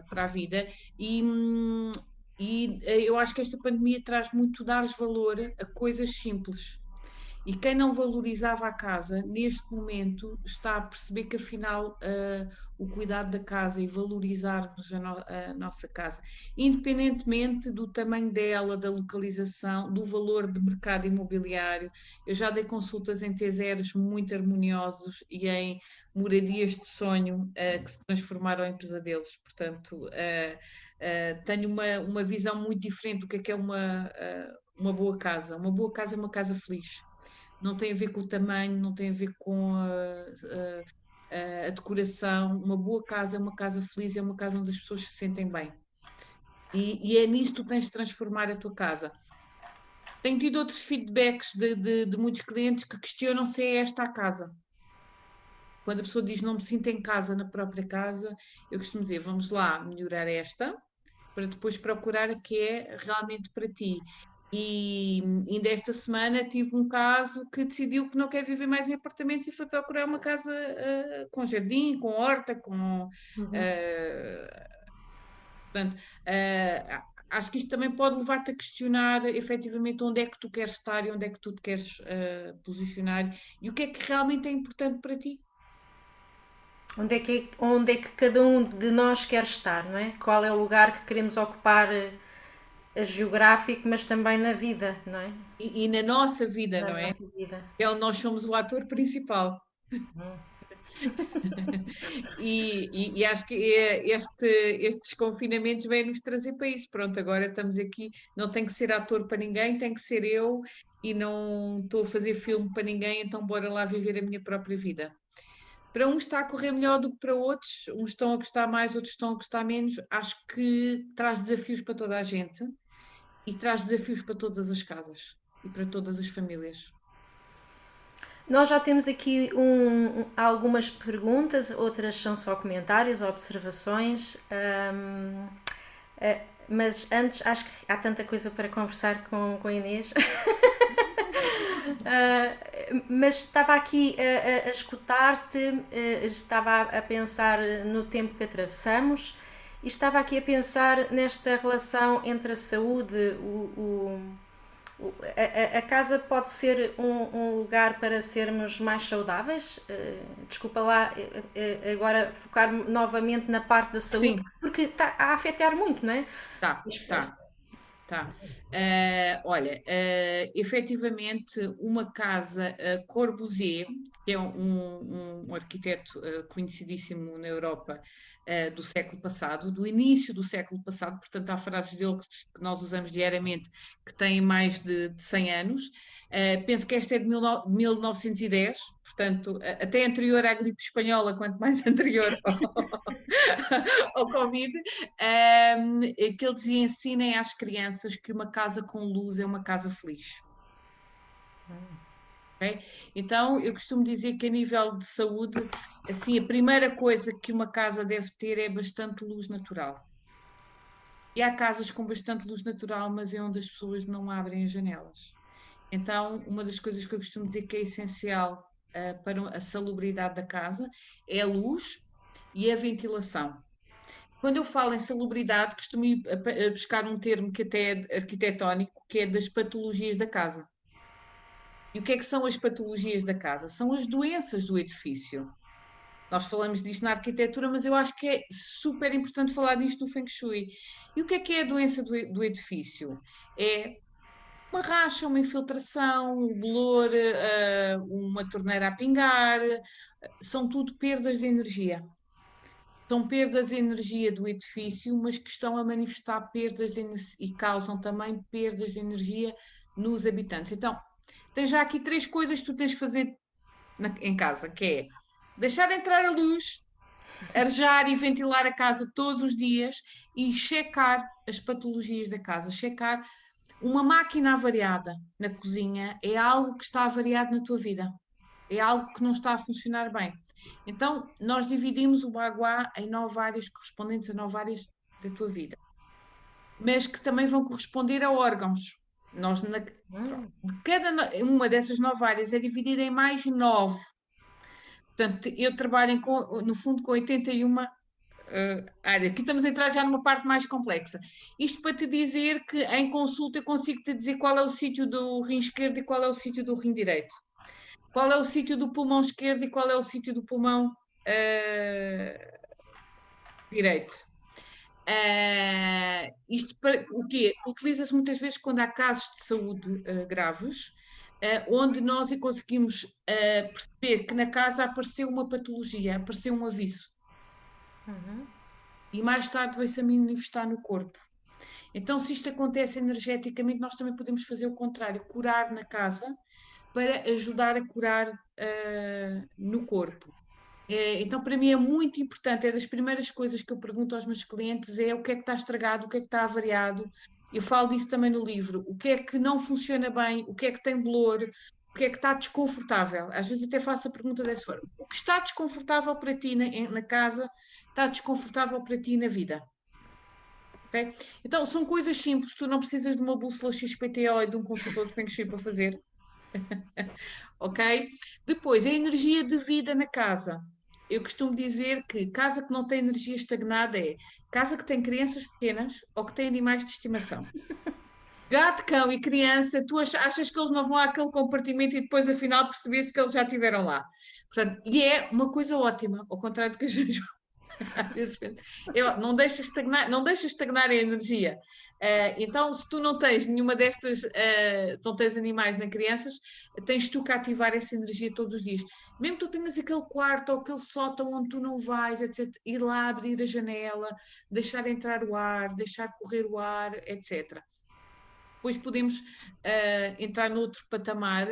para a vida e eu acho que esta pandemia traz muito dar valor a coisas simples. E quem não valorizava a casa, neste momento, está a perceber que afinal o cuidado da casa e valorizarmos a nossa casa, independentemente do tamanho dela, da localização, do valor de mercado imobiliário. Eu já dei consultas em T0s muito harmoniosos e em moradias de sonho que se transformaram em pesadelos. Portanto, tenho uma visão muito diferente do que é uma boa casa. Uma boa casa é uma casa feliz. Não tem a ver com o tamanho, não tem a ver com a decoração. Uma boa casa é uma casa feliz, é uma casa onde as pessoas se sentem bem. E é nisso que tu tens de transformar a tua casa. Tenho tido outros feedbacks de muitos clientes que questionam se é esta a casa. Quando a pessoa diz não me sinto em casa na própria casa, eu costumo dizer vamos lá melhorar esta, para depois procurar a que é realmente para ti. E ainda esta semana tive um caso que decidiu que não quer viver mais em apartamentos e foi procurar uma casa com jardim, com horta, com. Uhum. Portanto, acho que isto também pode levar-te a questionar efetivamente onde é que tu queres estar e onde é que tu te queres posicionar e o que é que realmente é importante para ti. Onde é que cada um de nós quer estar, não é? Qual é o lugar que queremos ocupar geográfico, mas também na vida, não é? E na nossa vida, Na não é? nossa vida. É onde nós somos o ator principal. E acho que estes confinamentos vêm nos trazer para isso. Pronto, agora estamos aqui, não tem que ser ator para ninguém, tem que ser eu e não estou a fazer filme para ninguém, então bora lá viver a minha própria vida. Para uns está a correr melhor do que para outros, uns estão a gostar mais, outros estão a gostar menos. Acho que traz desafios para toda a gente e traz desafios para todas as casas e para todas as famílias. Nós já temos aqui algumas perguntas, outras são só comentários, observações. Mas antes, acho que há tanta coisa para conversar com a Inês. Mas estava aqui a escutar-te, estava a pensar no tempo que atravessamos e estava aqui a pensar nesta relação entre a saúde, a casa pode ser um lugar para sermos mais saudáveis? Desculpa lá, agora focar novamente na parte da saúde, Sim, porque está a afetar muito, não é? tá, tá. Tá. Olha, efetivamente, uma casa Corbusier, que é um arquiteto conhecidíssimo na Europa do século passado, do início do século passado, portanto, há frases dele que nós usamos diariamente que têm mais de 100 anos. Penso que esta é de 1910, portanto, até anterior à gripe espanhola, quanto mais anterior ao Covid, que ele dizia: ensinem às crianças que uma casa com luz é uma casa feliz. Okay? Então, eu costumo dizer que a nível de saúde, assim, a primeira coisa que uma casa deve ter é bastante luz natural. E há casas com bastante luz natural, mas é onde as pessoas não abrem as janelas. Então, uma das coisas que eu costumo dizer que é essencial para a salubridade da casa é a luz e a ventilação. Quando eu falo em salubridade, costumo ir a buscar um termo que até é arquitetónico, que é das patologias da casa. E o que é que são as patologias da casa? São as doenças do edifício. Nós falamos disto na arquitetura, mas eu acho que é super importante falar disto no Feng Shui. E o que é a doença do edifício? É uma racha, uma infiltração, um bolor, uma torneira a pingar, são tudo perdas de energia. São perdas de energia do edifício, mas que estão a manifestar perdas de energia e causam também perdas de energia nos habitantes. Então, tens já aqui três coisas que tu tens que fazer em casa, que é deixar entrar a luz, arejar e ventilar a casa todos os dias e checar as patologias da casa. Checar uma máquina avariada na cozinha é algo que está avariado na tua vida. É algo que não está a funcionar bem. Então, nós dividimos o Baguá em 9 áreas correspondentes a 9 áreas da tua vida, mas que também vão corresponder a órgãos. Cada uma dessas 9 áreas é dividida em mais 9. Portanto, eu trabalho no fundo com 81 áreas. Aqui estamos a entrar já numa parte mais complexa. Isto para te dizer que em consulta eu consigo te dizer qual é o sítio do rim esquerdo e qual é o sítio do rim direito. Qual é o sítio do pulmão esquerdo e qual é o sítio do pulmão direito. Isto para o quê? Utiliza-se muitas vezes quando há casos de saúde graves, onde nós conseguimos perceber que na casa apareceu uma patologia, apareceu um aviso. E mais tarde vai-se a manifestar no corpo. Então, se isto acontece energeticamente, nós também podemos fazer o contrário, curar na casa para ajudar a curar no corpo. Então, para mim é muito importante, é das primeiras coisas que eu pergunto aos meus clientes é o que é que está estragado, o que é que está avariado. Eu falo disso também no livro. O que é que não funciona bem, o que é que tem bolor, o que é que está desconfortável. Às vezes até faço a pergunta dessa forma. O que está desconfortável para ti na casa, está desconfortável para ti na vida. Okay? Então, são coisas simples, tu não precisas de uma bússola XPTO e de um consultor de Feng Shui para fazer. Ok? Depois, a energia de vida na casa. Eu costumo dizer que casa que não tem energia estagnada é casa que tem crianças pequenas ou que tem animais de estimação. Gato, cão e criança, tu achas que eles não vão àquele compartimento e depois afinal percebes que eles já estiveram lá. Portanto, e é uma coisa ótima, ao contrário do que a gente às vezes penso. Não deixa estagnar, não deixa estagnar a energia. Então, se tu não tens nenhuma destas, não tens animais nem crianças, tens tu que ativar essa energia todos os dias. Mesmo que tu tenhas aquele quarto ou aquele sótão onde tu não vais, etc., ir lá abrir a janela, deixar entrar o ar, deixar correr o ar, etc. Depois podemos entrar noutro patamar,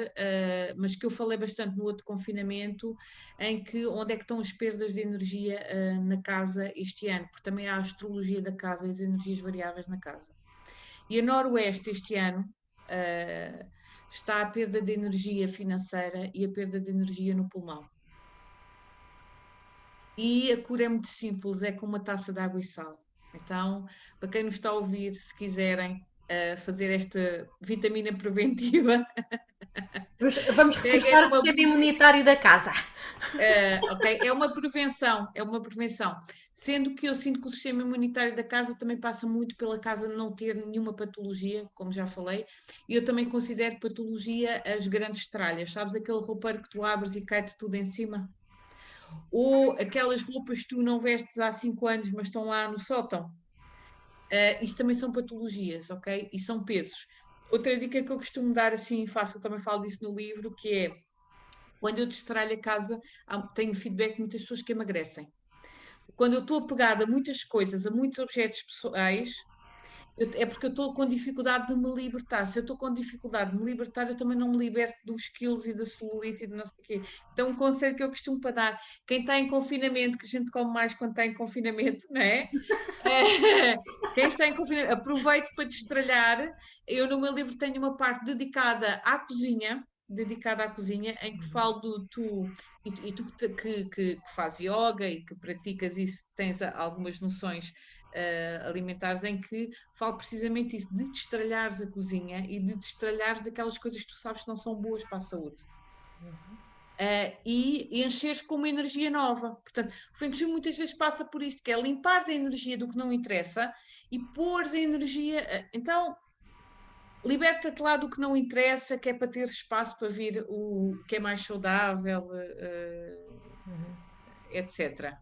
mas que eu falei bastante no outro confinamento, em que onde é que estão as perdas de energia na casa este ano, porque também há a astrologia da casa e as energias variáveis na casa. E a Noroeste este ano está a perda de energia financeira e a perda de energia no pulmão. E a cura é muito simples, é com uma taça de água e sal. Então, para quem nos está a ouvir, se quiserem fazer esta vitamina preventiva. Vamos reforçar o sistema imunitário da casa. Ok, é uma prevenção. Sendo que eu sinto que o sistema imunitário da casa também passa muito pela casa não ter nenhuma patologia, como já falei, e eu também considero patologia as grandes tralhas, sabes aquele roupeiro que tu abres e cai-te tudo em cima? Ou aquelas roupas que tu não vestes há 5 anos, mas estão lá no sótão. Isso também são patologias, ok? E são pesos. Outra dica que eu costumo dar assim, fácil, também falo disso no livro, que é quando eu destralho a casa, tenho feedback de muitas pessoas que emagrecem. Quando eu estou apegada a muitas coisas, a muitos objetos pessoais, é porque eu estou com dificuldade de me libertar. Se eu estou com dificuldade de me libertar, eu também não me liberto dos quilos e da celulite e de não sei o quê. Então, um conselho que eu costumo para dar, quem está em confinamento, que a gente come mais quando está em confinamento, não é? Quem está em confinamento, aproveite para destralhar. Eu no meu livro tenho uma parte dedicada à cozinha, em que falo do tu, e tu que faz yoga e que praticas isso, tens algumas noções alimentares, em que falo precisamente isso, de destralhares a cozinha e de destralhares daquelas coisas que tu sabes que não são boas para a saúde. E encheres com uma energia nova. Portanto, o Feng Shui muitas vezes passa por isto, que é limpar a energia do que não interessa e pôr a energia. Então, liberta-te lá do que não interessa, que é para ter espaço para vir o que é mais saudável, etc.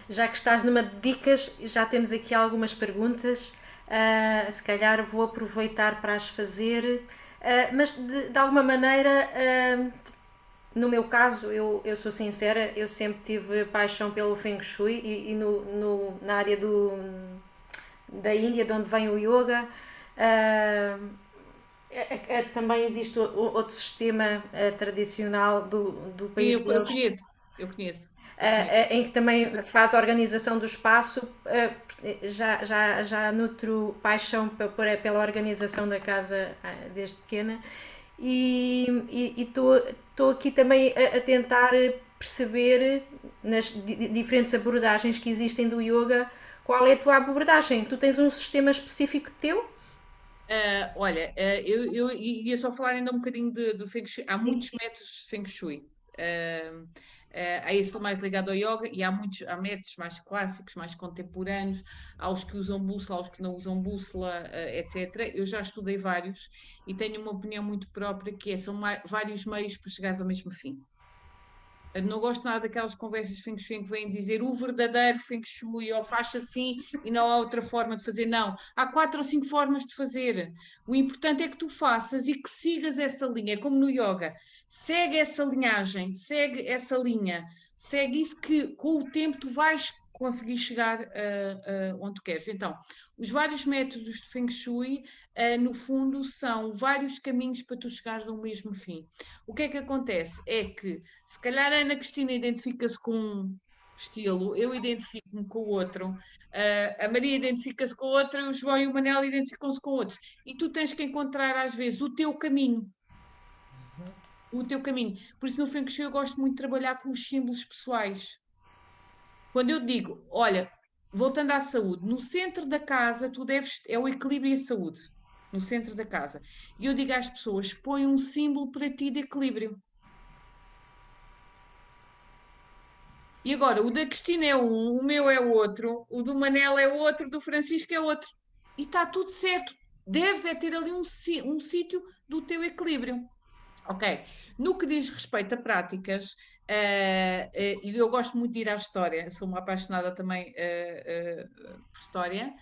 Já que estás numa de dicas, já temos aqui algumas perguntas. Se calhar vou aproveitar para as fazer, mas de alguma maneira, no meu caso, eu sou sincera, eu sempre tive paixão pelo Feng Shui e na área da Índia, de onde vem o Yoga. Também existe outro sistema tradicional do Sim, país eu deles, conheço, eu conheço. em que também faz a organização do espaço. Já nutro paixão pela organização da casa desde pequena e estou aqui também a tentar perceber nas diferentes abordagens que existem do yoga qual é a tua abordagem. Tu tens um sistema específico teu? Olha, eu ia só falar ainda um bocadinho do Feng Shui. Há muitos métodos de Feng Shui. Há esse mais ligado ao yoga e há métodos mais clássicos, mais contemporâneos, há os que usam bússola, há os que não usam bússola, etc. Eu já estudei vários e tenho uma opinião muito própria que são vários meios para chegares ao mesmo fim. Eu não gosto nada daquelas conversas de Feng Shui que vêm dizer o verdadeiro Feng Shui, ou faz assim e não há outra forma de fazer. Não, há 4 ou 5 formas de fazer. O importante é que tu faças e que sigas essa linha, é como no yoga. Segue essa linhagem, segue essa linha, segue isso que com o tempo tu vais conseguir chegar onde tu queres. Então, os vários métodos de Feng Shui, no fundo, são vários caminhos para tu chegares ao mesmo fim. O que é que acontece? É que se calhar a Ana Cristina identifica-se com um estilo, eu identifico-me com o outro, a Maria identifica-se com o outro, o João e o Manel identificam-se com outros. E tu tens que encontrar, às vezes, o teu caminho. O teu caminho. Por isso, no Feng Shui, eu gosto muito de trabalhar com os símbolos pessoais. Quando eu digo, olha, voltando à saúde, no centro da casa, é o equilíbrio e a saúde. No centro da casa. E eu digo às pessoas: põe um símbolo para ti de equilíbrio. E agora, o da Cristina é um, o meu é outro, o do Manel é outro, o do Francisco é outro. E está tudo certo. Deves é ter ali um sítio do teu equilíbrio. Ok. No que diz respeito a práticas, e eu gosto muito de ir à história, sou uma apaixonada também por história.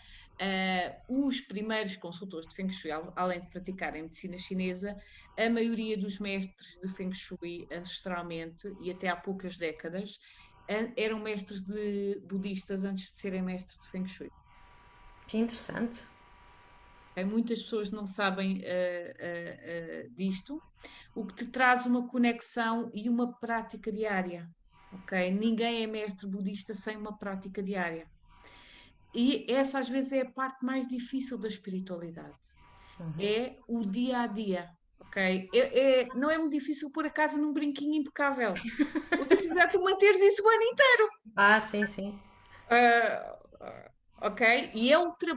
Os primeiros consultores de Feng Shui, além de praticarem medicina chinesa, a maioria dos mestres de Feng Shui ancestralmente, e até há poucas décadas, eram mestres budistas antes de serem mestres de Feng Shui. Que interessante. Muitas pessoas não sabem disto, o que te traz uma conexão e uma prática diária. Ok? Ninguém é mestre budista sem uma prática diária. E essa às vezes é a parte mais difícil da espiritualidade. É o dia a dia. Ok? Não é muito difícil pôr a casa num brinquinho impecável. O difícil é tu manteres isso o ano inteiro. Ah, sim, sim. Ok?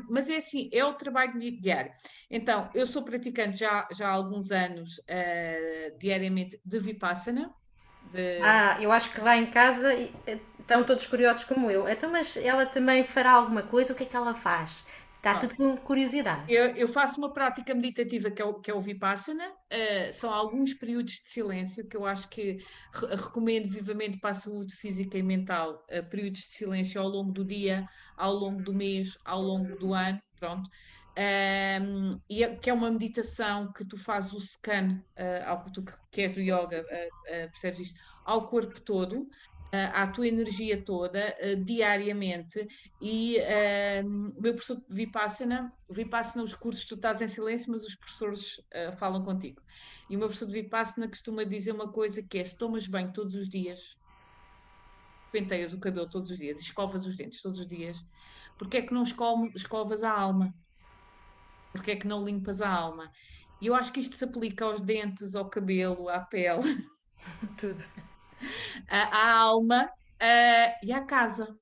Mas é assim, é o trabalho diário. Então, eu sou praticante já há alguns anos, diariamente, de Vipassana. Ah, eu acho que lá em casa estão todos curiosos como eu. Então, mas ela também fará alguma coisa? O que é que ela faz? Está tudo com curiosidade. Eu faço uma prática meditativa que é o Vipassana. São alguns períodos de silêncio que eu acho que recomendo vivamente para a saúde física e mental. Períodos de silêncio ao longo do dia, ao longo do mês, ao longo do ano. Pronto. Que é uma meditação que tu fazes o scan, ao que tu queres do yoga, percebes isto? Ao corpo todo, à tua energia toda, diariamente. E o meu professor de Vipassana, os cursos tu estás em silêncio, mas os professores falam contigo. E o meu professor de Vipassana costuma dizer uma coisa que é: se tomas banho todos os dias, penteias o cabelo todos os dias, escovas os dentes todos os dias, porque é que não escovas a alma? Porque é que não limpas a alma? E eu acho que isto se aplica aos dentes, ao cabelo, à pele, Tudo. à alma, e à casa.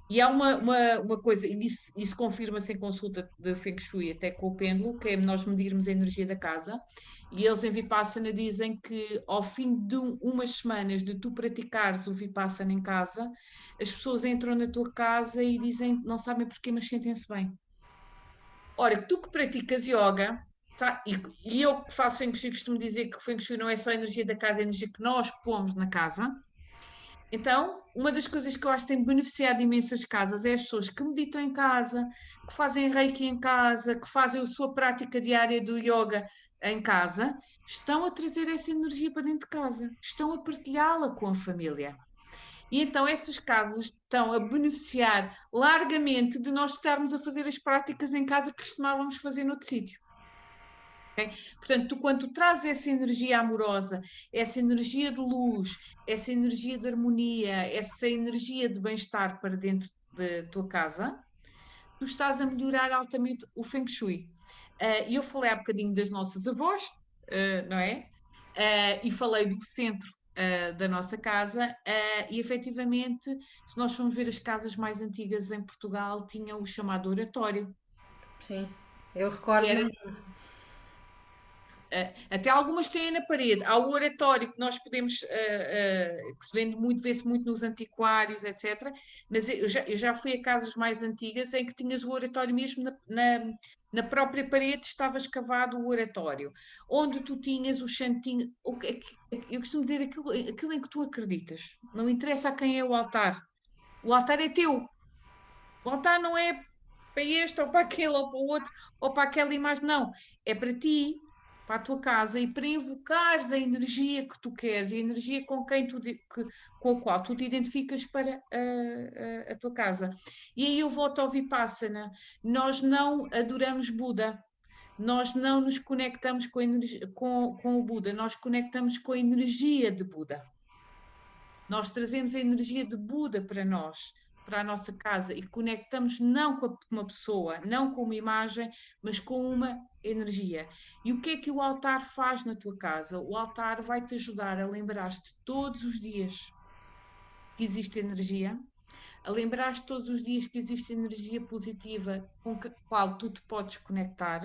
E há uma coisa, e isso confirma-se em consulta de Feng Shui, até com o pêndulo, que é nós medirmos a energia da casa. E eles em Vipassana dizem que ao fim de umas semanas de tu praticares o Vipassana em casa, as pessoas entram na tua casa e dizem, não sabem porquê, mas sentem-se bem. Ora, tu que praticas yoga, e eu que faço Feng Shui, costumo dizer que o Feng Shui não é só a energia da casa, é a energia que nós pomos na casa. Então, uma das coisas que eu acho que tem beneficiado imensas casas é as pessoas que meditam em casa, que fazem reiki em casa, que fazem a sua prática diária do yoga em casa, estão a trazer essa energia para dentro de casa, estão a partilhá-la com a família. E então essas casas estão a beneficiar largamente de nós estarmos a fazer as práticas em casa que costumávamos fazer noutro sítio. Okay? Portanto, tu, quando tu trazes essa energia amorosa, essa energia de luz, essa energia de harmonia, essa energia de bem-estar para dentro da tua casa, tu estás a melhorar altamente o Feng Shui. E eu falei há bocadinho das nossas avós, não é? E falei do centro da nossa casa, e efetivamente, se nós formos ver as casas mais antigas em Portugal, tinham o chamado oratório. Sim. Eu Que era recordo-me. Até algumas têm na parede. Há o oratório que nós podemos, que se vende muito, vê-se muito nos antiquários, etc. Mas eu já fui a casas mais antigas em que tinhas o oratório mesmo na própria parede, estava escavado o oratório, onde tu tinhas o chantinho. Eu costumo dizer aquilo em que tu acreditas. Não interessa a quem é o altar. O altar é teu. O altar não é para este, ou para aquele, ou para o outro, ou para aquela imagem. Não. É para ti, para a tua casa e para invocares a energia que tu queres, a energia com quem com a qual tu te identificas para a tua casa. E aí eu volto ao Vipassana. Nós não adoramos Buda. Nós não nos conectamos com o Buda, nós conectamos com a energia de Buda. Nós trazemos a energia de Buda para nós, para a nossa casa e conectamos não com uma pessoa, não com uma imagem, mas com uma energia. E o que é que o altar faz na tua casa? O altar vai te ajudar a lembrar-te todos os dias que existe energia, a lembrar-te todos os dias que existe energia positiva com a qual tu te podes conectar.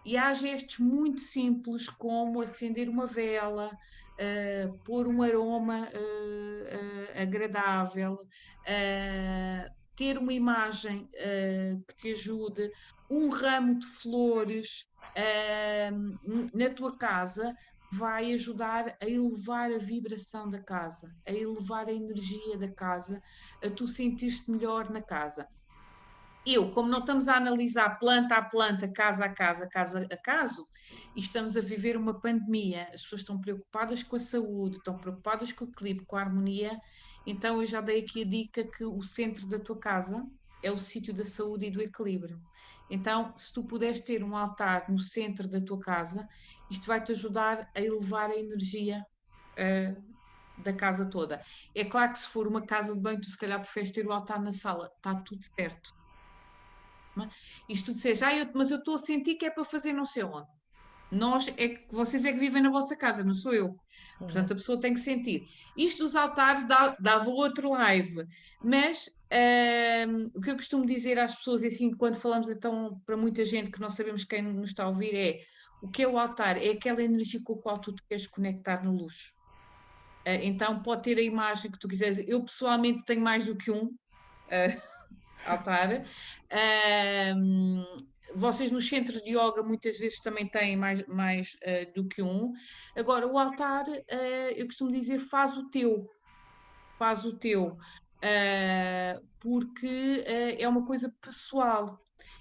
E há gestos muito simples, como acender uma vela, pôr um aroma agradável, ter uma imagem que te ajude, um ramo de flores na tua casa vai ajudar a elevar a vibração da casa, a elevar a energia da casa, a tu sentir-te melhor na casa. Como não estamos a analisar planta a planta, casa a casa, caso a caso, e estamos a viver uma pandemia, as pessoas estão preocupadas com a saúde, estão preocupadas com o equilíbrio, com a harmonia, então eu já dei aqui a dica que o centro da tua casa é o sítio da saúde e do equilíbrio. Então, se tu puderes ter um altar no centro da tua casa, isto vai-te ajudar a elevar a energia da casa toda. É claro que se for uma casa de banho, tu se calhar preferes ter o altar na sala, está tudo certo. Isto tu disseste, mas eu estou a sentir que é para fazer não sei onde. Vocês é que vivem na vossa casa, não sou eu. Portanto, a pessoa tem que sentir. Isto dos altares dava outro live, mas o que eu costumo dizer às pessoas, e assim, quando falamos então para muita gente que não sabemos quem nos está a ouvir, é o que é o altar? É aquela energia com a qual tu te queres conectar na luz. Então, pode ter a imagem que tu quiseres. Eu, pessoalmente, tenho mais do que um altar. Vocês nos centros de yoga muitas vezes também têm mais do que um. Agora, o altar, eu costumo dizer, faz o teu, porque é uma coisa pessoal.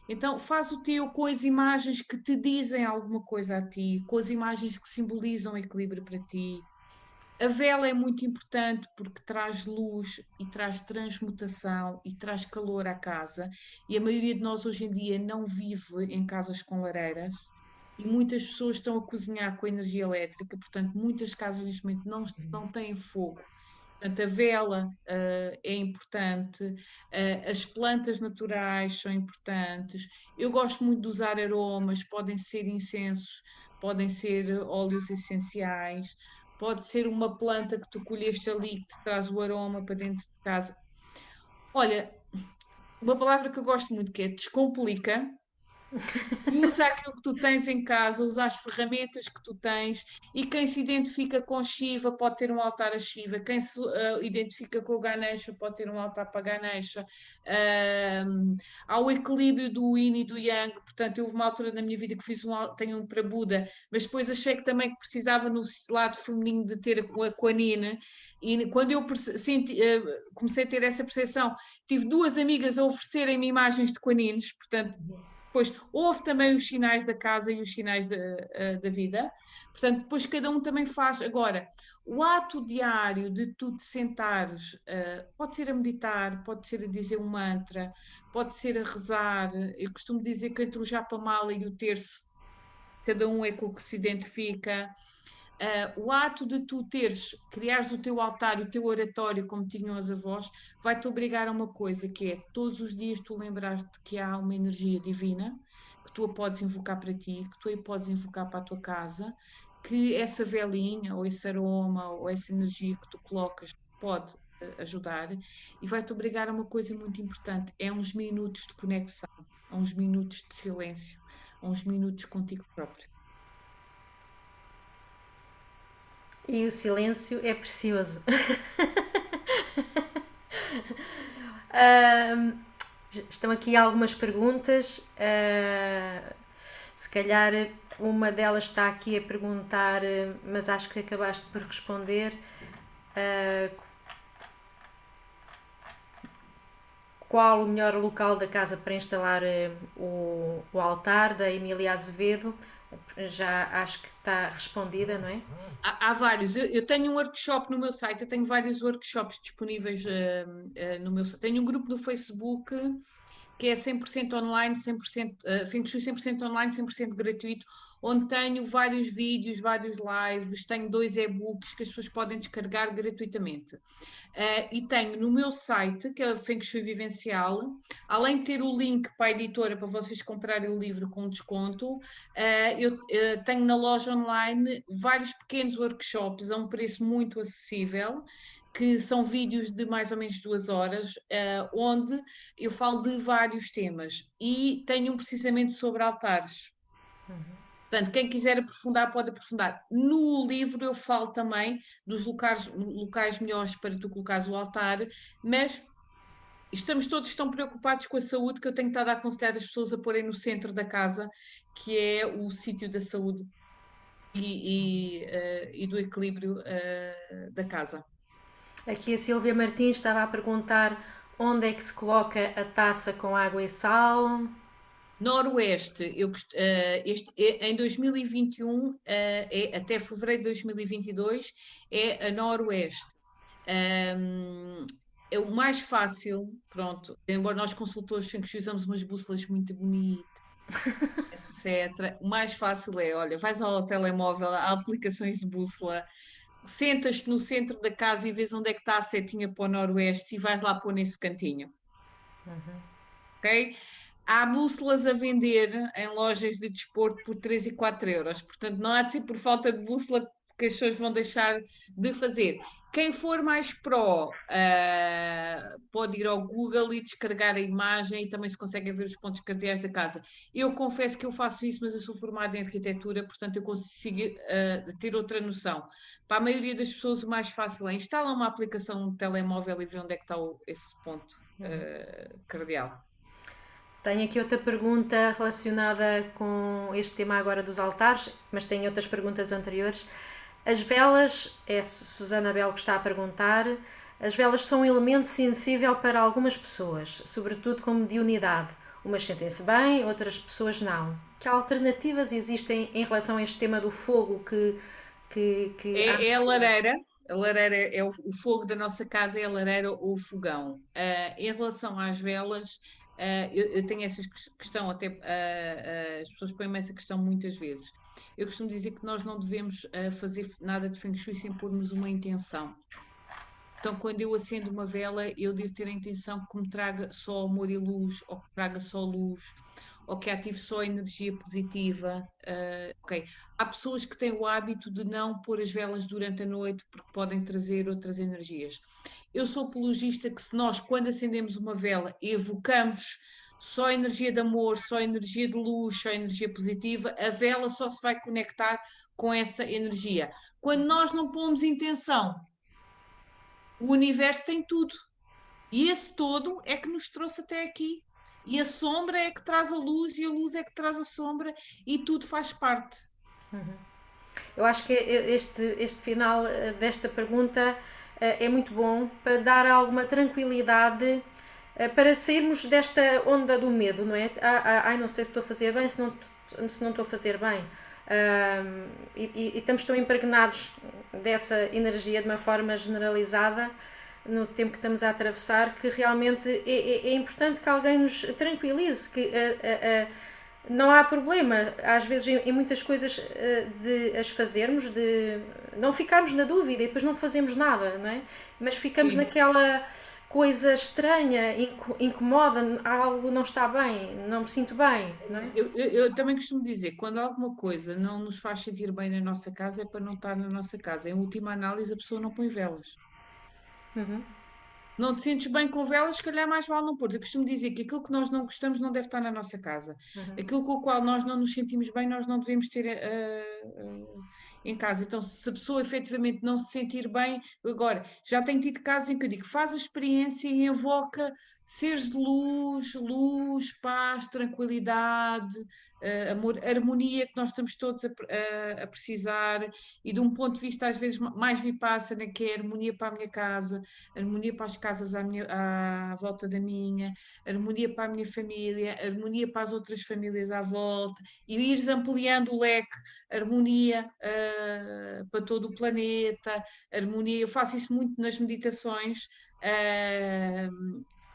Então, faz o teu com as imagens que te dizem alguma coisa a ti, com as imagens que simbolizam equilíbrio para ti. A vela é muito importante porque traz luz e traz transmutação e traz calor à casa. E a maioria de nós hoje em dia não vive em casas com lareiras. E muitas pessoas estão a cozinhar com energia elétrica, portanto, muitas casas neste momento não têm fogo. Portanto, a vela é importante, as plantas naturais são importantes. Eu gosto muito de usar aromas, podem ser incensos, podem ser óleos essenciais, pode ser uma planta que tu colheste ali que te traz o aroma para dentro de casa. Olha, uma palavra que eu gosto muito que é descomplica. E usa aquilo que tu tens em casa, usa as ferramentas que tu tens, e quem se identifica com Shiva pode ter um altar a Shiva, quem se identifica com o Ganesha pode ter um altar para Ganesha. Há o equilíbrio do Yin e do Yang, portanto, houve uma altura na minha vida que tenho um para Buda, mas depois achei que também que precisava no lado feminino de ter a Kuan-Yin, e quando eu comecei a ter essa percepção, tive duas amigas a oferecerem-me imagens de Kuan-Yins, portanto. Depois, houve também os sinais da casa e os sinais da vida. Portanto, depois cada um também faz. Agora, o ato diário de tu te sentares, pode ser a meditar, pode ser a dizer um mantra, pode ser a rezar. Eu costumo dizer que entre o Japamala e o terço, cada um é com o que se identifica. O ato de tu criares o teu altar, o teu oratório, como tinham os avós, vai-te obrigar a uma coisa, que é todos os dias tu lembraste que há uma energia divina, que tu a podes invocar para ti, que tu a podes invocar para a tua casa, que essa velinha, ou esse aroma, ou essa energia que tu colocas pode ajudar, e vai-te obrigar a uma coisa muito importante, é uns minutos de conexão, a uns minutos de silêncio, a uns minutos contigo próprio. E o silêncio é precioso. Ahm, Estão aqui algumas perguntas. Se calhar uma delas está aqui a perguntar, mas acho que acabaste por responder. ah, Qual o melhor local da casa para instalar o altar, da Emília Azevedo? Já acho que está respondida, não é? Há vários. Eu tenho um workshop no meu site, eu tenho vários workshops disponíveis no meu site. Tenho um grupo no Facebook que é 100% online, 100%, Feng Shui 100% online, 100% gratuito, onde tenho vários vídeos, vários lives, tenho 2 e-books que as pessoas podem descarregar gratuitamente. E tenho no meu site, que é o Feng Shui Vivencial, além de ter o link para a editora para vocês comprarem o livro com desconto, eu tenho na loja online vários pequenos workshops a um preço muito acessível, que são vídeos de mais ou menos 2 horas, onde eu falo de vários temas e tenho um precisamente sobre altares. Portanto, quem quiser aprofundar, pode aprofundar. No livro eu falo também dos locais melhores para tu colocares o altar, mas estamos todos tão preocupados com a saúde que eu tenho estado a aconselhar as pessoas a porem no centro da casa, que é o sítio da saúde e do equilíbrio da casa. Aqui a Silvia Martins estava a perguntar onde é que se coloca a taça com água e sal. Noroeste, em 2021, até fevereiro de 2022, é a Noroeste. É o mais fácil, pronto, embora nós consultores sempre usamos umas bússolas muito bonitas, etc. O mais fácil é, olha, vais ao telemóvel, há aplicações de bússola, sentas-te no centro da casa e vês onde é que está a setinha para o Noroeste e vais lá pôr nesse cantinho. Ok? Há bússolas a vender em lojas de desporto por 3 e 4 euros. Portanto, não há de ser por falta de bússola que as pessoas vão deixar de fazer. Quem for mais pró, pode ir ao Google e descarregar a imagem e também se consegue ver os pontos cardeais da casa. Eu confesso que eu faço isso, mas eu sou formada em arquitetura, portanto eu consigo ter outra noção. Para a maioria das pessoas, o mais fácil é instalar uma aplicação no telemóvel e ver onde é que está esse ponto cardeal. Tenho aqui outra pergunta relacionada com este tema agora dos altares, mas tenho outras perguntas anteriores. As velas, é a Susana Belo que está a perguntar, as velas são um elemento sensível para algumas pessoas, sobretudo com mediunidade. Umas sentem-se bem, outras pessoas não. Que alternativas existem em relação a este tema do fogo que há É a pessoas? lareira. A lareira é o fogo da nossa casa, é a lareira ou o fogão. Em relação às velas, eu tenho essa questão, até as pessoas põem-me essa questão muitas vezes. Eu costumo dizer que nós não devemos fazer nada de Feng Shui sem pormos uma intenção. Então, quando eu acendo uma vela, eu devo ter a intenção que me traga só amor e luz, ou que traga só luz, ou que ative só energia positiva. Ok. Há pessoas que têm o hábito de não pôr as velas durante a noite porque podem trazer outras energias. Eu sou apologista que se nós, quando acendemos uma vela, evocamos só energia de amor, só energia de luz, só energia positiva, a vela só se vai conectar com essa energia. Quando nós não pomos intenção, o universo tem tudo. E esse todo é que nos trouxe até aqui. E a sombra é que traz a luz, e a luz é que traz a sombra, e tudo faz parte. Eu acho que este final desta pergunta é muito bom para dar alguma tranquilidade para sairmos desta onda do medo, não é? Ai, não sei se estou a fazer bem, se não estou a fazer bem. E estamos tão impregnados dessa energia de uma forma generalizada no tempo que estamos a atravessar que realmente é importante que alguém nos tranquilize, que não há problema, às vezes em muitas coisas de as fazermos, de não ficarmos na dúvida e depois não fazemos nada, não é? Mas ficamos Sim. naquela coisa estranha, incomoda, algo não está bem, não me sinto bem, não é? Eu também costumo dizer, quando alguma coisa não nos faz sentir bem na nossa casa, é para não estar na nossa casa. Em última análise, a pessoa não põe velas. Não te sentes bem com velas, se calhar mais vale não pôr. Eu costumo dizer que aquilo que nós não gostamos não deve estar na nossa casa. Aquilo com o qual nós não nos sentimos bem, nós não devemos ter em casa. Então, se a pessoa efetivamente não se sentir bem, agora, já tenho tido casos em que eu digo, faz a experiência e invoca seres de luz, luz, paz, tranquilidade, amor, harmonia que nós estamos todos a precisar, e de um ponto de vista às vezes mais vipassana, que é harmonia para a minha casa, harmonia para as casas à volta da minha, harmonia para a minha família, harmonia para as outras famílias à volta, e ires ampliando o leque, harmonia para todo o planeta, harmonia. Eu faço isso muito nas meditações,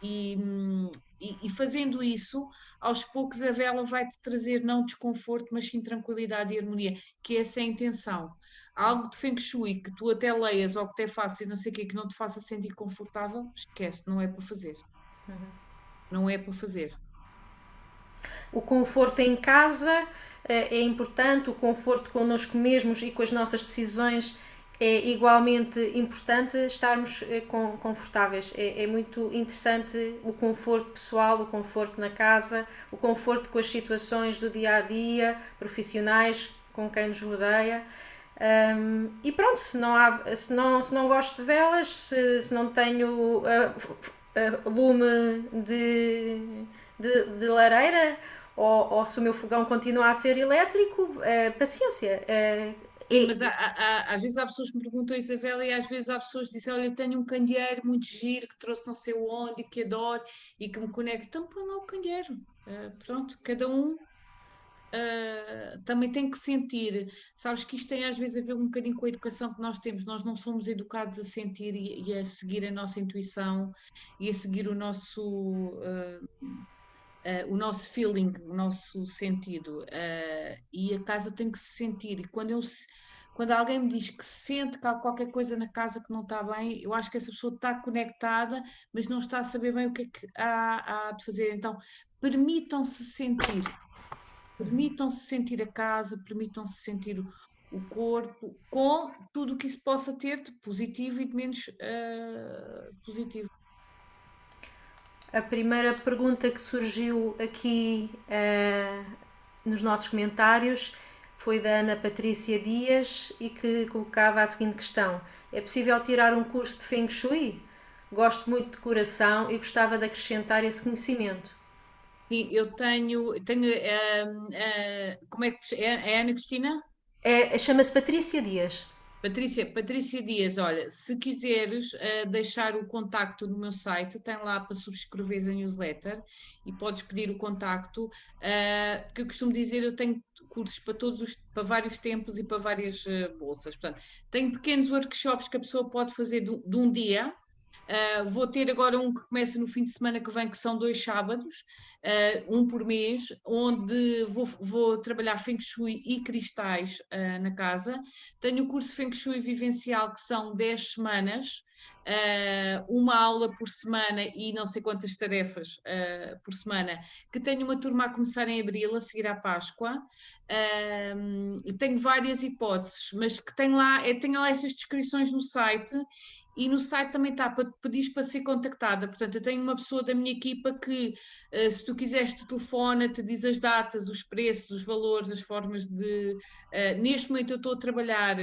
e, e fazendo isso, aos poucos a vela vai-te trazer não desconforto, mas sim tranquilidade e harmonia, que essa é a intenção. Algo de Feng Shui que tu até leias ou que até faças e não sei o quê, que não te faça sentir confortável, esquece, não é para fazer. Não é para fazer. O conforto em casa é importante, o conforto connosco mesmos e com as nossas decisões é igualmente importante estarmos confortáveis. É muito interessante o conforto pessoal, o conforto na casa, o conforto com as situações do dia a dia, profissionais, com quem nos rodeia. E pronto, se não gosto de velas, se não tenho lume de lareira, ou se o meu fogão continua a ser elétrico, paciência. Sim, mas às vezes há pessoas que me perguntam, Isabela, e às vezes há pessoas que dizem: olha, eu tenho um candeeiro muito giro que trouxe não sei onde e que adoro e que me conecta. Então põe lá o candeeiro. Pronto, cada um também tem que sentir. Sabes que isto tem às vezes a ver um bocadinho com a educação que nós temos. Nós não somos educados a sentir e a seguir a nossa intuição e a seguir o nosso feeling, o nosso sentido. E a casa tem que se sentir. E quando alguém me diz que sente que há qualquer coisa na casa que não está bem, eu acho que essa pessoa está conectada, mas não está a saber bem o que é que há de fazer. Então, permitam-se sentir. Permitam-se sentir a casa, permitam-se sentir o corpo, com tudo o que isso possa ter de positivo e de menos positivo. A primeira pergunta que surgiu aqui nos nossos comentários foi da Ana Patrícia Dias e que colocava a seguinte questão: é possível tirar um curso de Feng Shui? Gosto muito de decoração e gostava de acrescentar esse conhecimento. Sim, eu tenho como é que é a Ana Cristina? Chama-se Patrícia Dias. Patrícia Dias, olha, se quiseres deixar o contacto no meu site, tem lá para subscrever a newsletter e podes pedir o contacto, porque eu costumo dizer, eu tenho cursos para vários tempos e para várias bolsas. Portanto, tenho pequenos workshops que a pessoa pode fazer de um dia. Vou ter agora um que começa no fim de semana que vem, que são 2 sábados, um por mês, onde vou trabalhar Feng Shui e cristais na casa. Tenho o curso Feng Shui Vivencial, que são 10 semanas, uma aula por semana e não sei quantas tarefas por semana, que tenho uma turma a começar em abril, a seguir à Páscoa. Tenho várias hipóteses, mas que tenho lá essas descrições no site, e no site também está para pedir para ser contactada. Portanto, eu tenho uma pessoa da minha equipa que, se tu quiseres, te telefona, te diz as datas, os preços, os valores, as formas de. Neste momento, eu estou a trabalhar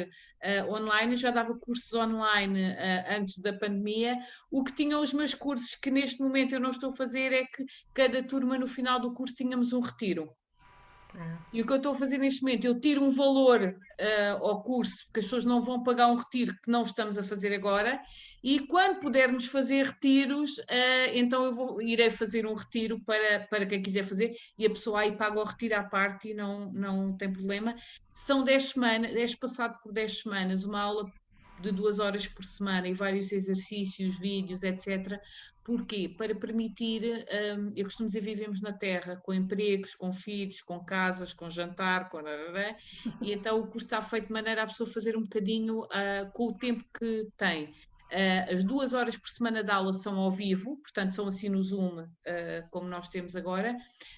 online, eu já dava cursos online antes da pandemia. O que tinham os meus cursos, que neste momento eu não estou a fazer, é que cada turma, no final do curso, tínhamos um retiro. E o que eu estou a fazer neste momento, eu tiro um valor ao curso, porque as pessoas não vão pagar um retiro que não estamos a fazer agora, e quando pudermos fazer retiros, então irei fazer um retiro para quem quiser fazer, e a pessoa aí paga o retiro à parte e não tem problema. São 10 semanas, é espaçado por 10 semanas, uma aula de 2 horas por semana e vários exercícios, vídeos, etc. Porquê? Para permitir, eu costumo dizer, vivemos na Terra, com empregos, com filhos, com casas, com jantar, com e então o curso está feito de maneira a pessoa fazer um bocadinho com o tempo que tem. As 2 horas por semana de aula são ao vivo, portanto são assim no Zoom, como nós temos agora,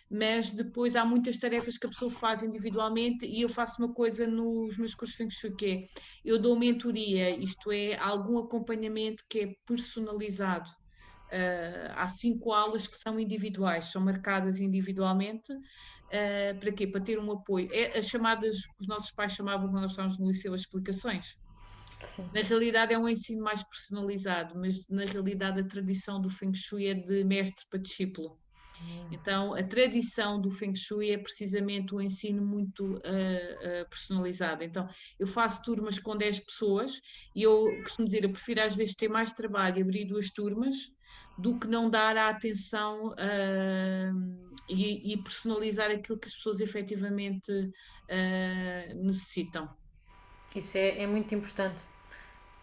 mas depois há muitas tarefas que a pessoa faz individualmente, e eu faço uma coisa nos meus cursos de Feng Shui, que é, eu dou mentoria, isto é, algum acompanhamento que é personalizado. há 5 aulas que são individuais, são marcadas individualmente. Para quê? Para ter um apoio. É as chamadas que os nossos pais chamavam quando nós estávamos no liceu, as explicações. Sim. Na realidade é um ensino mais personalizado, mas na realidade a tradição do Feng Shui é de mestre para discípulo. Então, a tradição do Feng Shui é precisamente um ensino muito personalizado. Então, eu faço turmas com 10 pessoas e eu costumo dizer, eu prefiro às vezes ter mais trabalho e abrir 2 turmas do que não dar a atenção e personalizar aquilo que as pessoas efetivamente necessitam. Isso é muito importante.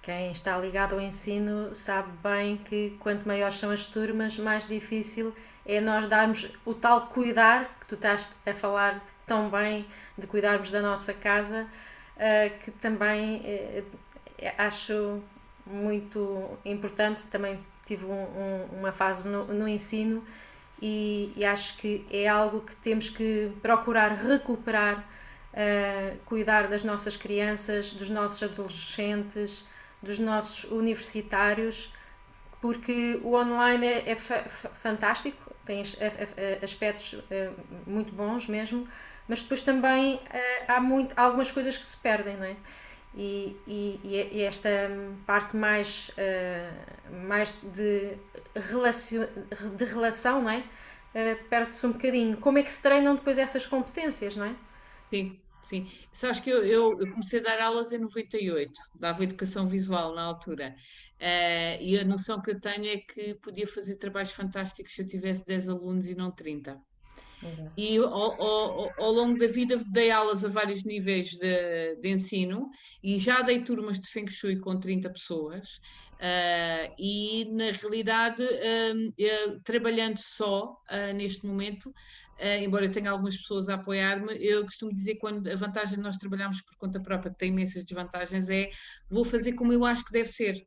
Quem está ligado ao ensino sabe bem que quanto maiores são as turmas, mais difícil é nós darmos o tal cuidar, que tu estás a falar tão bem de cuidarmos da nossa casa, que também acho muito importante. Também tive uma fase no ensino e acho que é algo que temos que procurar recuperar, cuidar das nossas crianças, dos nossos adolescentes, dos nossos universitários, porque o online é fantástico, tem aspectos muito bons mesmo, mas depois também há algumas coisas que se perdem, não é? E esta parte mais, mais de relação, não é? Perde-se um bocadinho. Como é que se treinam depois essas competências, não é? Sim, sim. Sabes que eu comecei a dar aulas em 98, dava educação visual na altura. E a noção que eu tenho é que podia fazer trabalhos fantásticos se eu tivesse 10 alunos e não 30. Exato. E ao longo da vida dei aulas a vários níveis de ensino e já dei turmas de Feng Shui com 30 pessoas. E na realidade, trabalhando só neste momento, embora eu tenha algumas pessoas a apoiar-me, eu costumo dizer que quando a vantagem de nós trabalharmos por conta própria, que tem imensas desvantagens, é vou fazer como eu acho que deve ser.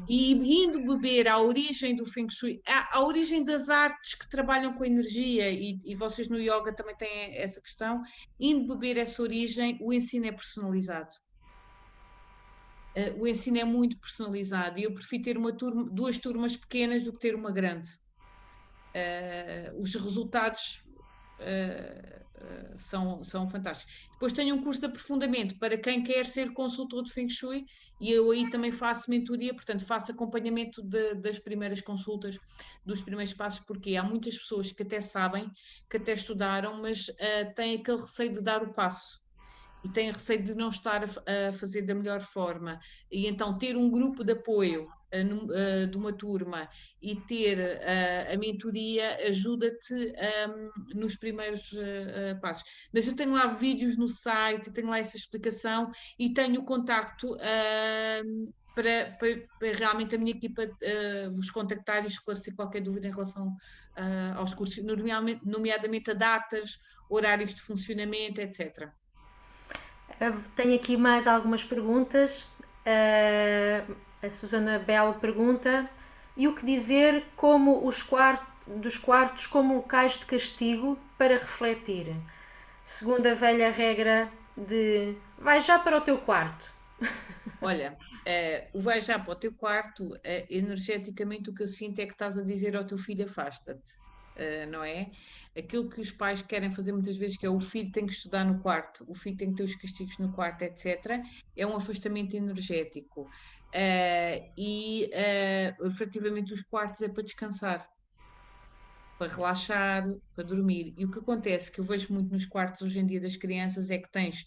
E indo beber à origem do Feng Shui, à origem das artes que trabalham com energia, e vocês no yoga também têm essa questão, indo beber essa origem, o ensino é personalizado. O ensino é muito personalizado e eu prefiro ter duas turmas pequenas do que ter uma grande. Os resultados são fantásticos. Depois tenho um curso de aprofundamento para quem quer ser consultor de Feng Shui e eu aí também faço mentoria, portanto faço acompanhamento das primeiras consultas, dos primeiros passos, porque há muitas pessoas que até sabem, que até estudaram, mas têm aquele receio de dar o passo. E têm receio de não estar a fazer da melhor forma. E então ter um grupo de apoio de uma turma e ter a mentoria ajuda-te nos primeiros passos. Mas eu tenho lá vídeos no site, tenho lá essa explicação e tenho o contacto para realmente a minha equipa vos contactar e esclarecer qualquer dúvida em relação aos cursos, nomeadamente a datas, horários de funcionamento, etc. Tenho aqui mais algumas perguntas. A Susana Belo pergunta: e o que dizer como dos quartos como locais de castigo para refletir? Segundo a velha regra de vai já para o teu quarto. Olha, o vai já para o teu quarto, energeticamente o que eu sinto é que estás a dizer ao teu filho afasta-te, não é? Aquilo que os pais querem fazer muitas vezes, que é o filho tem que estudar no quarto, o filho tem que ter os castigos no quarto, etc., é um afastamento energético. Efetivamente, os quartos é para descansar, para relaxar, para dormir. E o que acontece, que eu vejo muito nos quartos hoje em dia das crianças, é que tens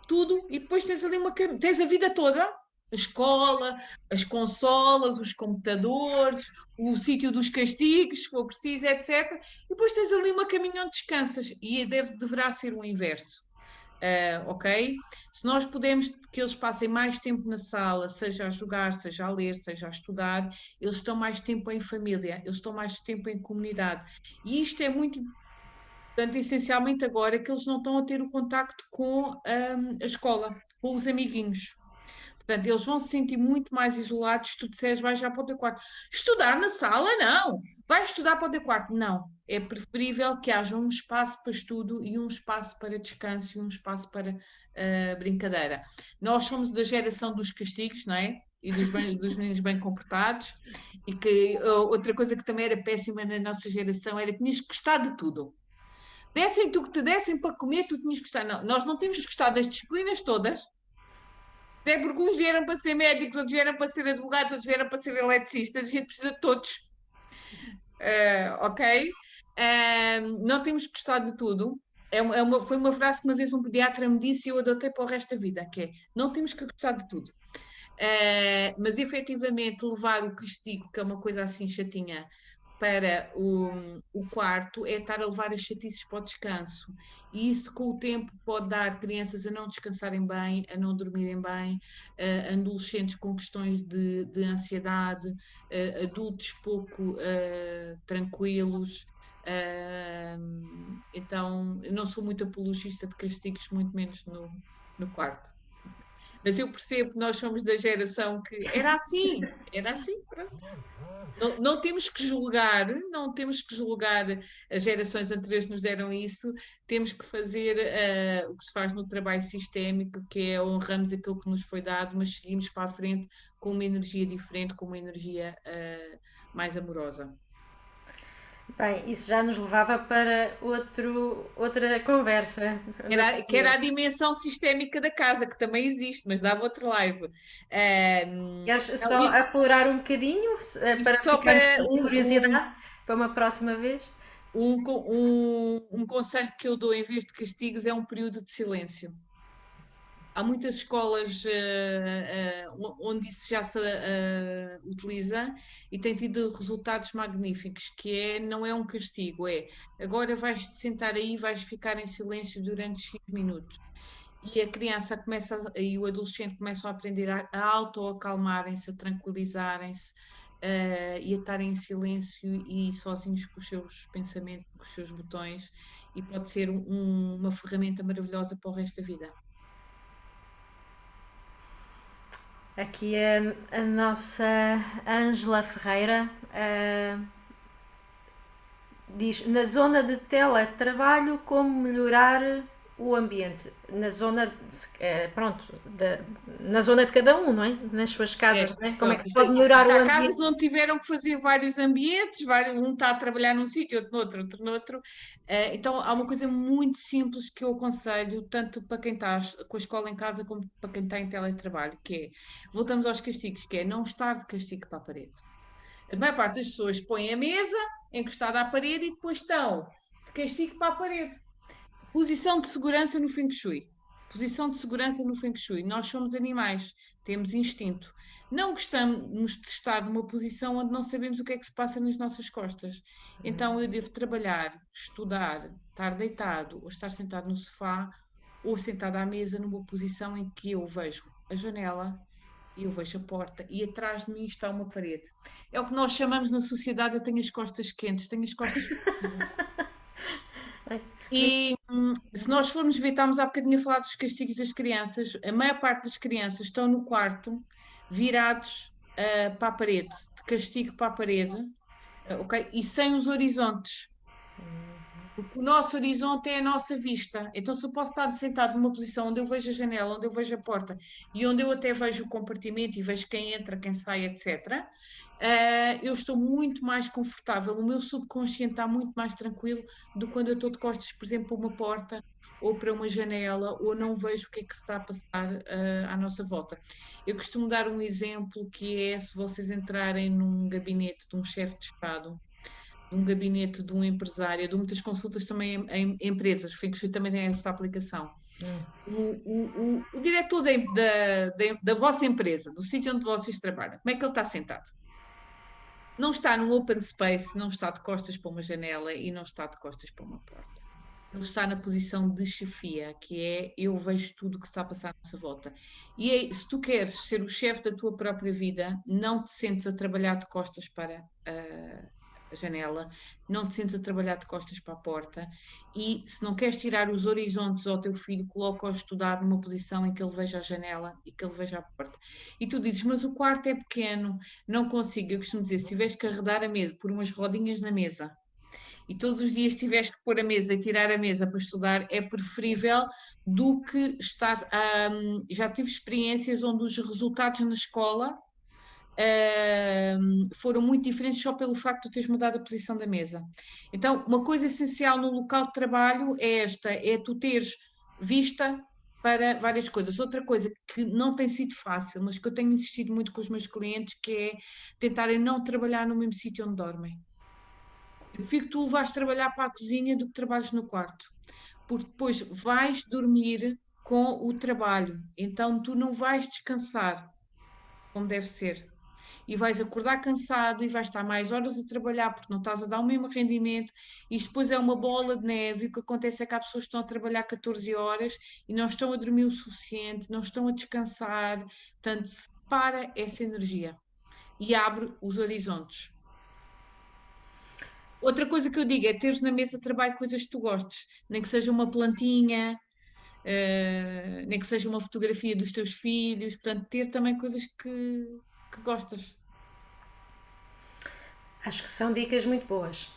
tudo e depois tens ali tens a vida toda, a escola, as consolas, os computadores, o sítio dos castigos, se for preciso, etc. E depois tens ali uma caminha onde descansas e deverá ser o inverso. Ok? Se nós podemos que eles passem mais tempo na sala, seja a jogar, seja a ler, seja a estudar, eles estão mais tempo em família, eles estão mais tempo em comunidade. E isto é muito importante, essencialmente agora, que eles não estão a ter o contacto com a escola, com os amiguinhos. Portanto, eles vão se sentir muito mais isolados se tu disseres vai já para o teu quarto. Estudar na sala? Não. Vai estudar para o teu quarto? Não. É preferível que haja um espaço para estudo e um espaço para descanso e um espaço para brincadeira. Nós somos da geração dos castigos, não é? e dos meninos bem comportados, e que outra coisa que também era péssima na nossa geração era que tinhas que gostar de tudo. Dessem-te o que te dessem para comer, tu tinhas que gostar. Não, nós não temos que gostar das disciplinas todas, até porque uns vieram para ser médicos, outros vieram para ser advogados, outros vieram para ser eletricistas, a gente precisa de todos. Ok? Não temos que gostar de tudo. Foi uma frase que uma vez um pediatra me disse e eu adotei para o resto da vida, que é, não temos que gostar de tudo. Mas efetivamente levar o castigo, que é uma coisa assim chatinha, para o quarto é estar a levar as chatices para o descanso. E isso com o tempo pode dar crianças a não descansarem bem, a não dormirem bem, adolescentes com questões de ansiedade, adultos pouco tranquilos. Então, eu não sou muito apologista de castigos, muito menos no quarto. Mas eu percebo que nós somos da geração que era assim, pronto. Não temos que julgar, não temos que julgar as gerações anteriores que nos deram isso, temos que fazer o que se faz no trabalho sistémico, que é honramos aquilo que nos foi dado, mas seguimos para a frente com uma energia diferente, com uma energia mais amorosa. Bem, isso já nos levava para outra conversa. Que era a dimensão sistémica da casa, que também existe, mas dava outra live. Queres Não, só aflorar um bocadinho para só ficarmos para com essa curiosidade para uma próxima vez? um conselho que eu dou em vez de castigos é um período de silêncio. Há muitas escolas onde isso já se utiliza e tem tido resultados magníficos, que não é um castigo, agora vais-te sentar aí e vais ficar em silêncio durante X minutos. E a criança e o adolescente começam a aprender a auto-acalmarem-se, a tranquilizarem-se e a estarem em silêncio e sozinhos com os seus pensamentos, com os seus botões, e pode ser uma ferramenta maravilhosa para o resto da vida. Aqui é a nossa Ângela Ferreira. Diz, na zona de teletrabalho, como melhorar o ambiente? Na zona, pronto, na zona de cada um, não é? Nas suas casas, não é? Como é que se pode melhorar o Há ambiente? casas onde tiveram que fazer vários ambientes, um está a trabalhar num sítio, outro noutro. Então há uma coisa muito simples que eu aconselho, tanto para quem está com a escola em casa como para quem está em teletrabalho, que é, voltamos aos castigos, que é não estar de castigo para a parede. A maior parte das pessoas põe a mesa encostada à parede e depois estão de castigo para a parede. Posição de segurança no Feng Shui. Posição de segurança no Feng Shui. Nós somos animais, temos instinto. Não gostamos de estar numa posição onde não sabemos o que é que se passa nas nossas costas. Então eu devo trabalhar, estudar, estar deitado ou estar sentado no sofá ou sentado à mesa numa posição em que eu vejo a janela e eu vejo a porta e atrás de mim está uma parede. É o que nós chamamos na sociedade, eu tenho as costas quentes, tenho as costas... E se nós formos ver, estamos há bocadinho a falar dos castigos das crianças, a maior parte das crianças estão no quarto virados para a parede, de castigo para a parede, ok? E sem os horizontes. Porque o nosso horizonte é a nossa vista. Então, se eu posso estar sentado numa posição onde eu vejo a janela, onde eu vejo a porta e onde eu até vejo o compartimento e vejo quem entra, quem sai, etc., eu estou muito mais confortável. O meu subconsciente está muito mais tranquilo do que quando eu estou de costas, por exemplo, para uma porta ou para uma janela, ou não vejo o que é que se está a passar à nossa volta. Eu costumo dar um exemplo que é se vocês entrarem num gabinete de um chefe de Estado, um gabinete de um empresário, de muitas consultas também em empresas, o Feng Shui também tem esta aplicação. O diretor da vossa empresa, do sítio onde vocês trabalham, como é que ele está sentado? Não está num open space, não está de costas para uma janela e não está de costas para uma porta. Ele está na posição de chefia, que é eu vejo tudo o que está a passar à nossa volta. E se tu queres ser o chefe da tua própria vida, não te sentes a trabalhar de costas para a janela, não te sentes a trabalhar de costas para a porta, e se não queres tirar os horizontes ao teu filho, coloca-o a estudar numa posição em que ele veja a janela e que ele veja a porta. E tu dizes, mas o quarto é pequeno, não consigo. Eu costumo dizer, se tiveres que arredar a mesa por umas rodinhas na mesa, e todos os dias tiveres que pôr a mesa e tirar a mesa para estudar, é preferível do que estar... já tive experiências onde os resultados na escola foram muito diferentes só pelo facto de teres mudado a posição da mesa. Então, uma coisa essencial no local de trabalho é esta, é tu teres vista para várias coisas. Outra coisa que não tem sido fácil, mas que eu tenho insistido muito com os meus clientes, que é tentarem não trabalhar no mesmo sítio onde dormem. Eu prefiro que tu vais trabalhar para a cozinha do que trabalhes no quarto, porque depois vais dormir com o trabalho, então tu não vais descansar como deve ser. E vais acordar cansado e vais estar mais horas a trabalhar porque não estás a dar o mesmo rendimento. Isto depois é uma bola de neve. E o que acontece é que há pessoas que estão a trabalhar 14 horas e não estão a dormir o suficiente, não estão a descansar. Portanto, separa essa energia e abre os horizontes. Outra coisa que eu digo é teres na mesa de trabalho coisas que tu gostes, nem que seja uma plantinha, nem que seja uma fotografia dos teus filhos, portanto, ter também coisas que gostas. Acho que são dicas muito boas.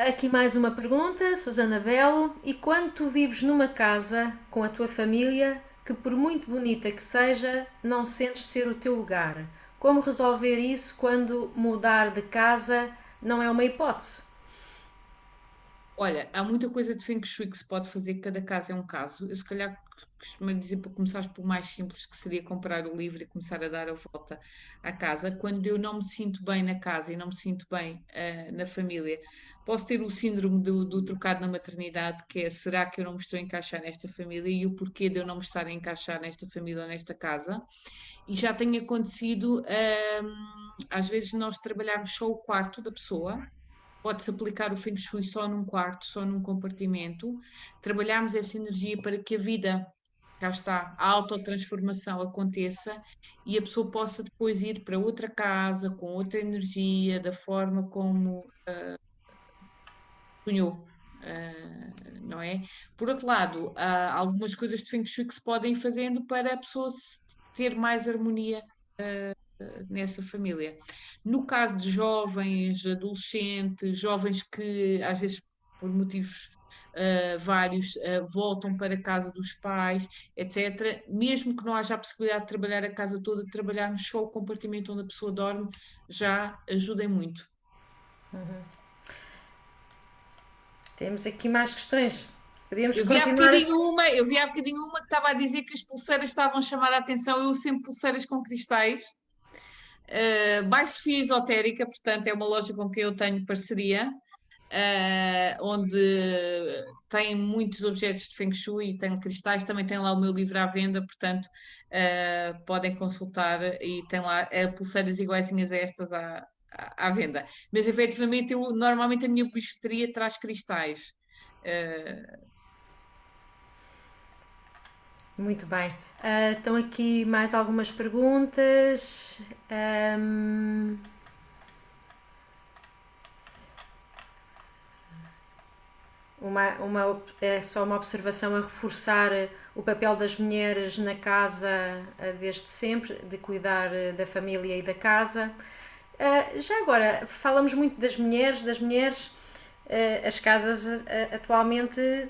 Aqui mais uma pergunta, Susana Belo. E quando tu vives numa casa com a tua família, que por muito bonita que seja, não sentes ser o teu lugar? Como resolver isso quando mudar de casa não é uma hipótese? Olha, há muita coisa de Feng Shui que se pode fazer, cada caso é um caso. Eu se calhar costumo dizer para começar por mais simples, que seria comprar o livro e começar a dar a volta à casa. Quando eu não me sinto bem na casa e não me sinto bem na família, posso ter o síndrome do trocado na maternidade, que é será que eu não me estou a encaixar nesta família e o porquê de eu não me estar a encaixar nesta família ou nesta casa. E já tem acontecido, às vezes nós trabalharmos só o quarto da pessoa. Pode-se aplicar o Feng Shui só num quarto, só num compartimento. Trabalharmos essa energia para que a vida, cá está, a autotransformação aconteça e a pessoa possa depois ir para outra casa, com outra energia, da forma como sonhou. Não é? Por outro lado, há algumas coisas de Feng Shui que se podem ir fazendo para a pessoa ter mais harmonia nessa família. No caso de jovens, adolescentes, jovens que às vezes por motivos vários voltam para a casa dos pais, etc. Mesmo que não haja a possibilidade de trabalhar a casa toda, trabalharmos só o compartimento onde a pessoa dorme já ajuda muito. Temos aqui mais questões. Podíamos Eu vi há continuar. bocadinho uma, eu vi há bocadinho uma que estava a dizer que as pulseiras estavam a chamar a atenção. Eu uso sempre pulseiras com cristais. Baixo Sofia Esotérica, portanto, é uma loja com quem eu tenho parceria, onde tem muitos objetos de Feng Shui, tem cristais, também tem lá o meu livro à venda, portanto, podem consultar e tem lá pulseiras iguaizinhas a estas à venda. Mas efetivamente, normalmente a minha bijuteria traz cristais. Uh, Muito bem. Estão aqui mais algumas perguntas. Ahm, é só uma observação a reforçar o papel das mulheres na casa desde sempre, de cuidar da família e da casa. Já agora, falamos muito das mulheres. As casas atualmente,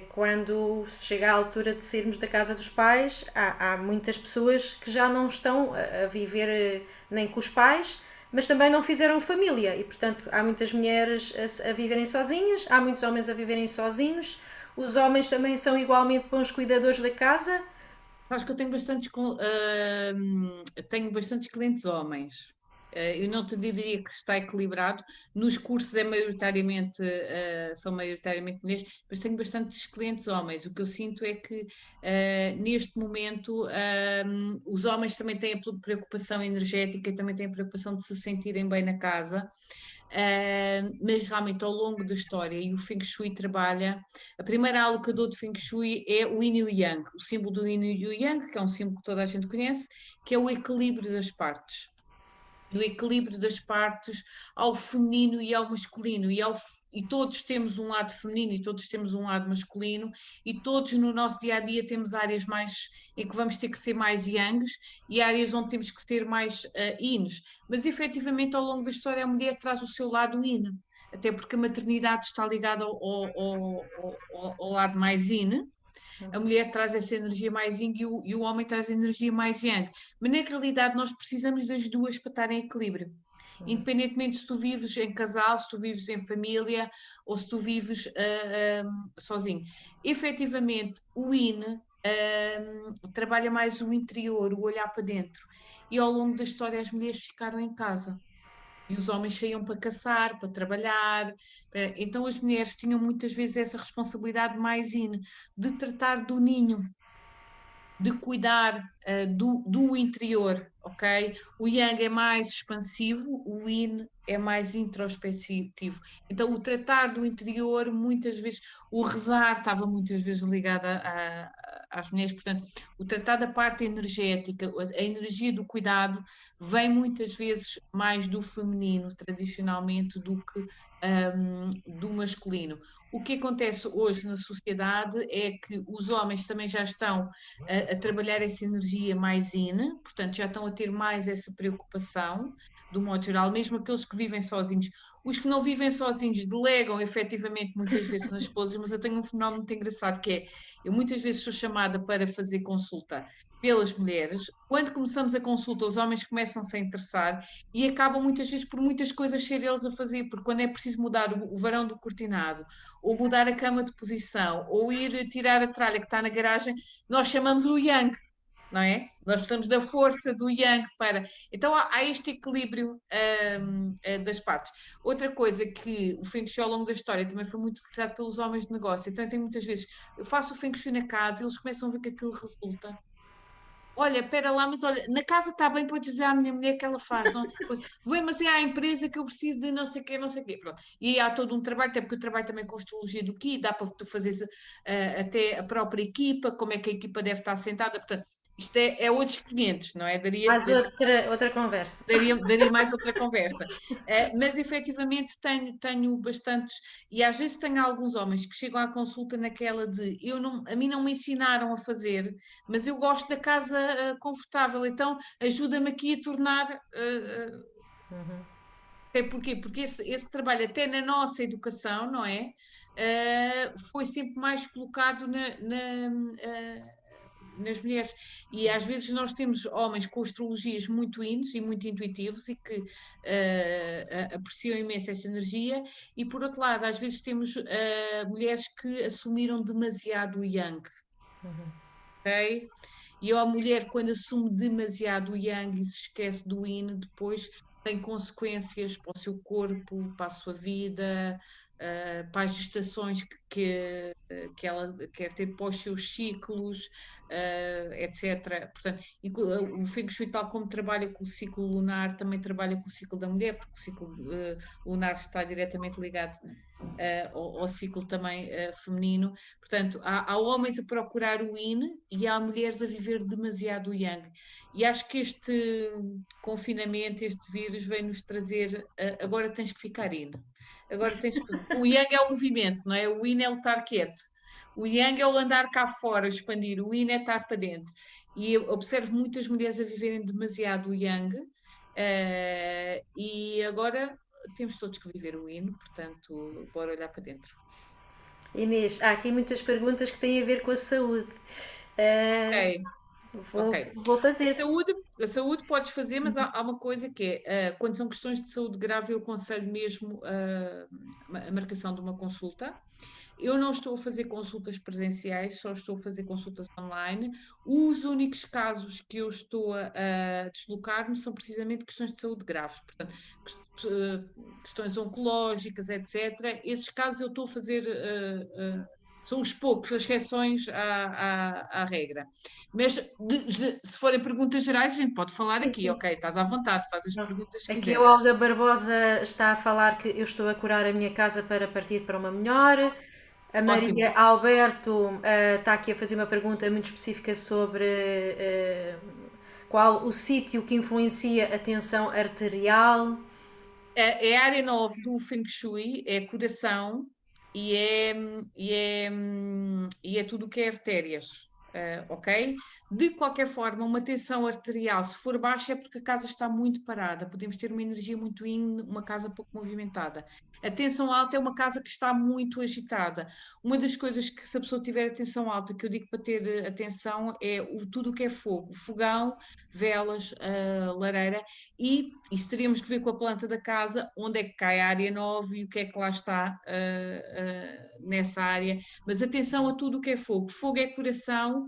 quando se chega à altura de sairmos da casa dos pais, há muitas pessoas que já não estão a viver nem com os pais, mas também não fizeram família e, portanto, há muitas mulheres a viverem sozinhas, há muitos homens a viverem sozinhos. Os homens também são igualmente bons cuidadores da casa. Acho que eu tenho bastantes clientes homens. Eu não te diria que está equilibrado. Nos cursos são maioritariamente mulheres, mas tenho bastantes clientes homens. O que eu sinto é que neste momento os homens também têm a preocupação energética e também têm a preocupação de se sentirem bem na casa. Mas realmente ao longo da história, e o Feng Shui trabalha, a primeira aula que eu dou de Feng Shui é o Yin e o Yang, o símbolo do Yin e o Yang, que é um símbolo que toda a gente conhece, que é o equilíbrio das partes. Do equilíbrio das partes ao feminino e ao masculino, e todos temos um lado feminino e todos temos um lado masculino, e todos no nosso dia a dia temos áreas mais em que vamos ter que ser mais yangs e áreas onde temos que ser mais yins. Mas efetivamente ao longo da história a mulher traz o seu lado yin, até porque a maternidade está ligada ao lado mais yin, A mulher traz essa energia mais yin e o homem traz a energia mais yang. Mas na realidade nós precisamos das duas para estar em equilíbrio. Independentemente se tu vives em casal, se tu vives em família ou se tu vives sozinho. Efetivamente, o yin trabalha mais o interior, o olhar para dentro. E ao longo da história as mulheres ficaram em casa. E os homens saíam para caçar, para trabalhar. Então as mulheres tinham muitas vezes essa responsabilidade mais de tratar do ninho, de cuidar do interior, ok? O Yang é mais expansivo, o Yin é mais introspectivo. Então, o tratar do interior, muitas vezes, o rezar estava muitas vezes ligado às mulheres, portanto, o tratar da parte energética, a energia do cuidado, vem muitas vezes mais do feminino, tradicionalmente, do que do masculino. O que acontece hoje na sociedade é que os homens também já estão a trabalhar essa energia mais in, portanto já estão a ter mais essa preocupação, do modo geral, mesmo aqueles que vivem sozinhos. Os que não vivem sozinhos delegam efetivamente muitas vezes nas esposas, mas eu tenho um fenómeno muito engraçado que é, eu muitas vezes sou chamada para fazer consulta pelas mulheres, quando começamos a consulta os homens começam-se a interessar e acabam muitas vezes por muitas coisas ser eles a fazer, porque quando é preciso mudar o varão do cortinado, ou mudar a cama de posição, ou ir tirar a tralha que está na garagem, nós chamamos o Yang, não é? Nós precisamos da força do Yang para. Então há este equilíbrio das partes. Outra coisa que o Feng Shui ao longo da história também foi muito utilizado pelos homens de negócio. Então tem muitas vezes, eu faço o Feng Shui na casa e eles começam a ver que aquilo resulta. Olha, espera lá, mas olha, na casa está bem, podes dizer à minha mulher que ela faz, não? Vem, mas é à empresa que eu preciso de não sei o quê, não sei o quê. Pronto. E aí há todo um trabalho, até porque eu trabalho também com astrologia do Ki, dá para tu fazeres até a própria equipa, como é que a equipa deve estar sentada. Portanto, isto é outros 500, não é? Mais outra conversa. Daria mais outra conversa. Mas efetivamente tenho bastantes, e às vezes tenho alguns homens que chegam à consulta naquela de a mim não me ensinaram a fazer, mas eu gosto da casa confortável, então ajuda-me aqui a tornar. Porquê? Porque esse trabalho, até na nossa educação, não é? Foi sempre mais colocado nas mulheres. E às vezes nós temos homens com astrologias muito íntimos e muito intuitivos e que apreciam imenso esta energia, e por outro lado, às vezes temos mulheres que assumiram demasiado o yang. Ok? E a mulher, quando assume demasiado o yang e se esquece do yin, depois tem consequências para o seu corpo, para a sua vida, para as gestações que ela quer ter para os seus ciclos, etc. Portanto, o Feng Shui, tal como trabalha com o ciclo lunar, também trabalha com o ciclo da mulher, porque o ciclo lunar está diretamente ligado ao ciclo também feminino. Portanto, há homens a procurar o yin e há mulheres a viver demasiado o yang. E acho que este confinamento, este vírus, vem-nos trazer. Agora tens que ficar yin. Agora tens que. O yang é o movimento, não é? O yin é o estar quieto. O yang é o andar cá fora, expandir. O yin é estar para dentro. E eu observo muitas mulheres a viverem demasiado o yang. E agora temos todos que viver o hino, portanto, bora olhar para dentro. Inês, há aqui muitas perguntas que têm a ver com a saúde. Ok, ok. Vou fazer. A saúde podes fazer, mas há uma coisa que é, quando são questões de saúde grave, eu aconselho mesmo a marcação de uma consulta. Eu não estou a fazer consultas presenciais, só estou a fazer consultas online. Os únicos casos que eu estou a deslocar-me são precisamente questões de saúde graves, portanto, questões oncológicas, etc. Esses casos eu estou a fazer, são os poucos, as exceções à regra. Mas se forem perguntas gerais, a gente pode falar Sim, aqui, sim. ok? Estás à vontade, faz as perguntas que Aqui a quiseres. Olga Barbosa está a falar que eu estou a curar a minha casa para partir para uma melhor. A Ótimo. Maria Alberto está aqui a fazer uma pergunta muito específica sobre qual o sítio que influencia a tensão arterial. É a área 9 do Feng Shui, é coração e é tudo o que é artérias. ok? De qualquer forma, uma tensão arterial, se for baixa, é porque a casa está muito parada. Podemos ter uma energia muito yin, uma casa pouco movimentada. A tensão alta é uma casa que está muito agitada. Uma das coisas que, se a pessoa tiver a tensão alta, que eu digo para ter atenção, é tudo o que é fogo, fogão, velas, lareira, e isso teríamos que ver com a planta da casa, onde é que cai a área 9 e o que é que lá está nessa área. Mas atenção a tudo o que é fogo. Fogo é coração.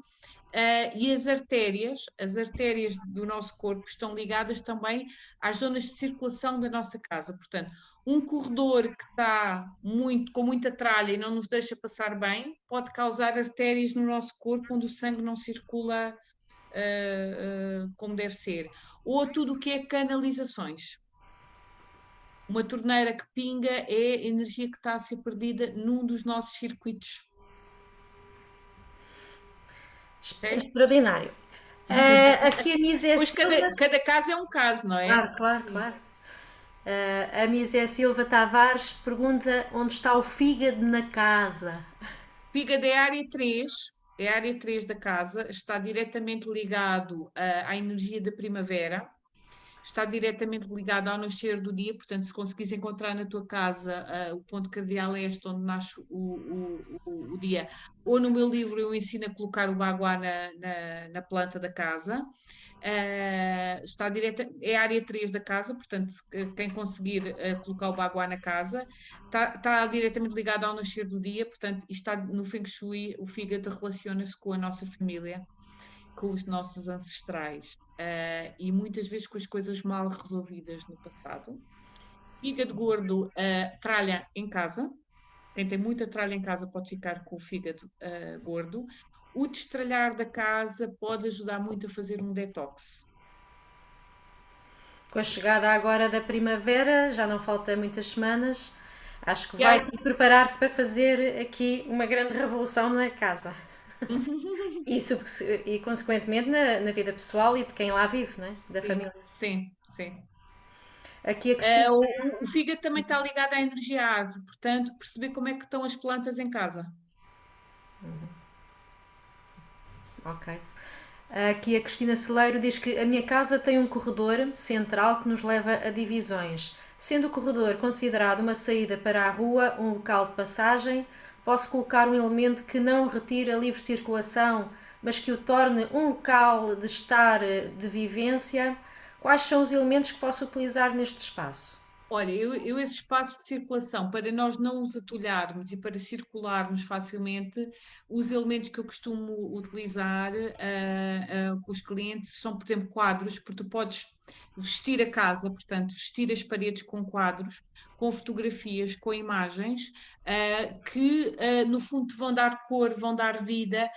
E as artérias do nosso corpo estão ligadas também às zonas de circulação da nossa casa. Portanto, um corredor que está com muita tralha e não nos deixa passar bem, pode causar artérias no nosso corpo onde o sangue não circula como deve ser. Ou tudo o que é canalizações. Uma torneira que pinga é energia que está a ser perdida num dos nossos circuitos. Okay? Extraordinário. Aqui a Misé Pois Silva. cada caso é um caso, não é? Claro, claro, claro. A Misé Silva Tavares pergunta onde está o fígado na casa. Fígado é a área 3, é a área 3 da casa, está diretamente ligado à energia da primavera, está diretamente ligado ao nascer do dia, portanto, se conseguires encontrar na tua casa o ponto cardeal é este onde nasce o dia, ou no meu livro eu ensino a colocar o baguá na planta da casa. Está direta, é a área 3 da casa, portanto, quem conseguir colocar o baguá na casa está diretamente ligado ao nascer do dia, portanto, está no Feng Shui, o fígado relaciona-se com a nossa família, com os nossos ancestrais, e muitas vezes com as coisas mal resolvidas no passado. Fígado gordo, tralha em casa. Quem tem muita tralha em casa pode ficar com o fígado gordo. O destralhar da casa pode ajudar muito a fazer um detox. Com a chegada agora da primavera, já não falta muitas semanas, acho que vai preparar-se para fazer aqui uma grande revolução na casa. E consequentemente, na vida pessoal e de quem lá vive, não é? Da Sim, família. sim, sim. Aqui a Cristina. O fígado também está ligado à energia ave, portanto, perceber como é que estão as plantas em casa. Ok. Aqui a Cristina Celeiro diz que a minha casa tem um corredor central que nos leva a divisões. Sendo o corredor considerado uma saída para a rua, um local de passagem, posso colocar um elemento que não retire a livre circulação, mas que o torne um local de estar, de vivência. Quais são os elementos que posso utilizar neste espaço? Olha, eu esses espaços de circulação, para nós não os atulharmos e para circularmos facilmente, os elementos que eu costumo utilizar com os clientes são, por exemplo, quadros, porque tu podes vestir a casa, portanto, vestir as paredes com quadros, com fotografias, com imagens, que no fundo te vão dar cor, vão dar vida,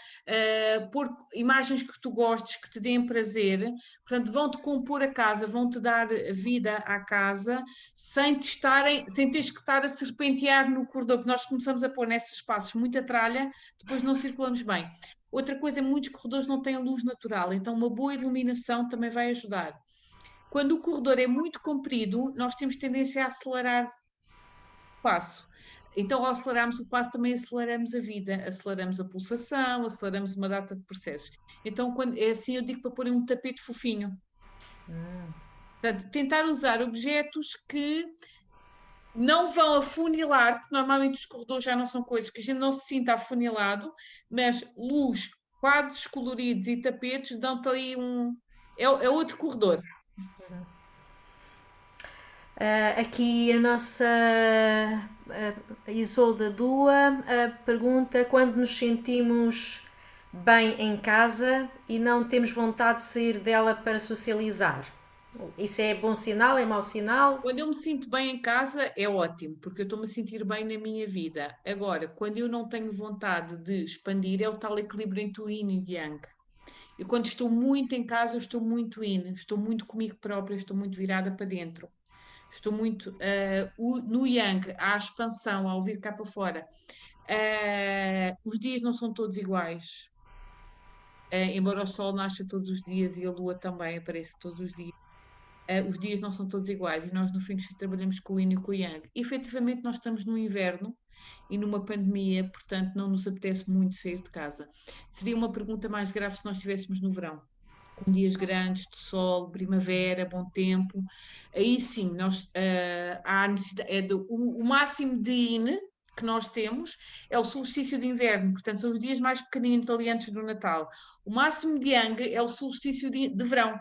pôr imagens que tu gostes, que te deem prazer, portanto, vão-te compor a casa, vão-te dar vida à casa sem teres que estar a serpentear no corredor, porque nós começamos a pôr nesses espaços muita tralha, depois não circulamos bem. Outra coisa, muitos corredores não têm luz natural, então uma boa iluminação também vai ajudar. Quando o corredor é muito comprido, nós temos tendência a acelerar o passo. Então, ao acelerarmos o passo, também aceleramos a vida, aceleramos a pulsação, aceleramos uma data de processos. Então, quando é assim, eu digo para pôr um tapete fofinho. Portanto, tentar usar objetos que não vão afunilar, porque normalmente os corredores já não são coisas que a gente não se sinta afunilado, mas luz, quadros coloridos e tapetes dão-te ali um. É outro corredor. Aqui a nossa Isolda Dua pergunta quando nos sentimos bem em casa e não temos vontade de sair dela para socializar. Isso é bom sinal? É mau sinal? Quando eu me sinto bem em casa, é ótimo, porque eu estou-me a sentir bem na minha vida. Agora, quando eu não tenho vontade de expandir, é o tal equilíbrio entre o yin e o yang. E quando estou muito em casa, eu estou muito yin, estou muito comigo própria, estou muito virada para dentro. Estou muito no yang, à expansão, ao vir cá para fora. Os dias não são todos iguais. Embora o sol nasça todos os dias e a lua também apareça todos os dias. Os dias não são todos iguais e nós no Feng Shui trabalhamos com o Yin e com o Yang. E, efetivamente, nós estamos no inverno, e numa pandemia, portanto, não nos apetece muito sair de casa. Seria uma pergunta mais grave se nós estivéssemos no verão, com dias grandes de sol, primavera, bom tempo. Aí sim, há necessidade, o máximo de IN que nós temos é o solstício de inverno, portanto, são os dias mais pequeninos ali antes do Natal. O máximo de Yang é o solstício de verão.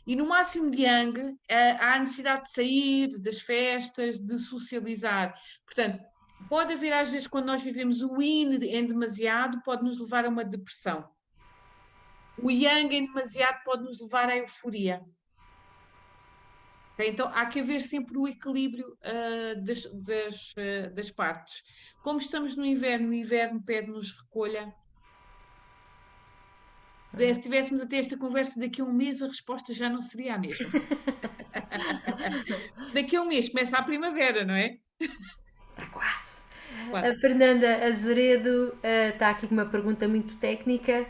E no máximo de Yang, há a necessidade de sair, das festas, de socializar. Portanto, pode haver, às vezes, quando nós vivemos o Yin em demasiado, pode nos levar a uma depressão. O Yang em demasiado pode nos levar à euforia. Então, há que haver sempre o equilíbrio das partes. Como estamos no inverno, o inverno pede-nos recolha. Se estivéssemos a ter esta conversa daqui a um mês, a resposta já não seria a mesma. Daqui a um mês começa a primavera, não é? Está quase. Quase. A Fernanda Azeredo está aqui com uma pergunta muito técnica.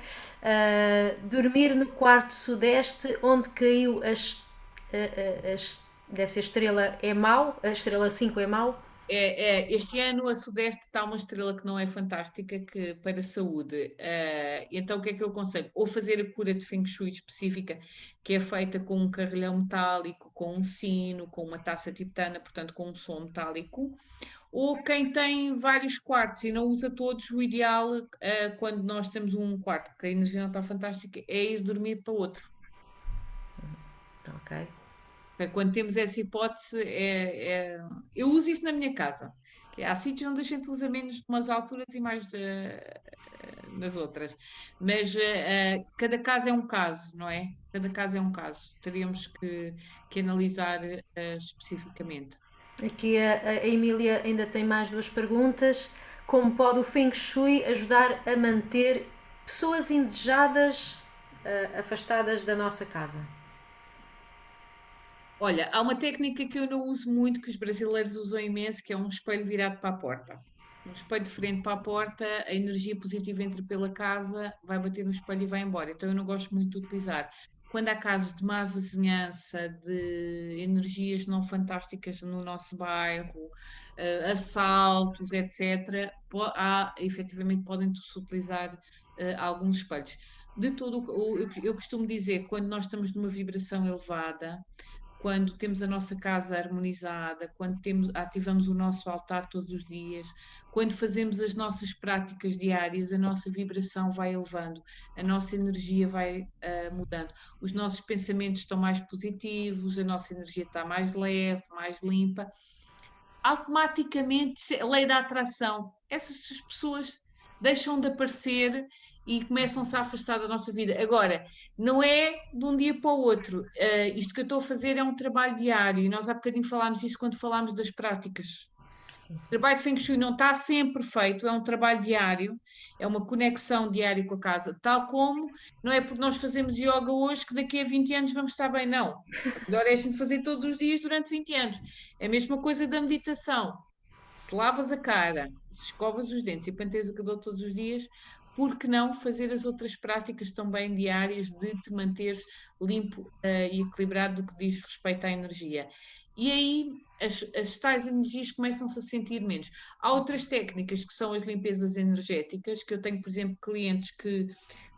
Dormir no quarto sudeste, onde caiu deve ser estrela, é mau? A estrela 5 é mau? Este ano a Sudeste está uma estrela que não é fantástica para a saúde. Então o que é que eu aconselho? Ou fazer a cura de Feng Shui específica, que é feita com um carrilhão metálico, com um sino, com uma taça tibetana, portanto com um som metálico. Ou quem tem vários quartos e não usa todos, o ideal, quando nós temos um quarto que a energia não está fantástica, é ir dormir para outro. Ok. Quando temos essa hipótese, eu uso isso na minha casa. Há sítios onde a gente usa menos de umas alturas e mais nas outras. Mas cada caso é um caso, não é? Cada caso é um caso. Teríamos que analisar especificamente. Aqui a Emília ainda tem mais duas perguntas. Como pode o Feng Shui ajudar a manter pessoas indesejadas afastadas da nossa casa? Olha, há uma técnica que eu não uso muito, que os brasileiros usam imenso, que é um espelho virado para a porta. Um espelho de frente para a porta, a energia positiva entra pela casa, vai bater no espelho e vai embora. Então eu não gosto muito de utilizar. Quando há casos de má vizinhança, de energias não fantásticas no nosso bairro, assaltos, etc., efetivamente podem-se utilizar alguns espelhos. De todo, eu costumo dizer, quando nós estamos numa vibração elevada, quando temos a nossa casa harmonizada, quando ativamos o nosso altar todos os dias, quando fazemos as nossas práticas diárias, a nossa vibração vai elevando, a nossa energia vai mudando, os nossos pensamentos estão mais positivos, a nossa energia está mais leve, mais limpa. Automaticamente, a lei da atração, essas pessoas deixam de aparecer e começam-se a afastar da nossa vida. Agora, não é de um dia para o outro. Isto que eu estou a fazer é um trabalho diário e nós há bocadinho falámos isso quando falámos das práticas. Sim, O trabalho de Feng Shui não está sempre feito, é um trabalho diário, é uma conexão diária com a casa, tal como não é porque nós fazemos yoga hoje que daqui a 20 anos vamos estar bem, não. Melhor é a gente fazer todos os dias durante 20 anos. É a mesma coisa da meditação. Se lavas a cara, se escovas os dentes e penteias o cabelo todos os dias, por que não fazer as outras práticas também diárias de te manteres limpo e equilibrado do que diz respeito à energia? E aí as tais energias começam-se a sentir menos. Há outras técnicas que são as limpezas energéticas, que eu tenho, por exemplo, clientes que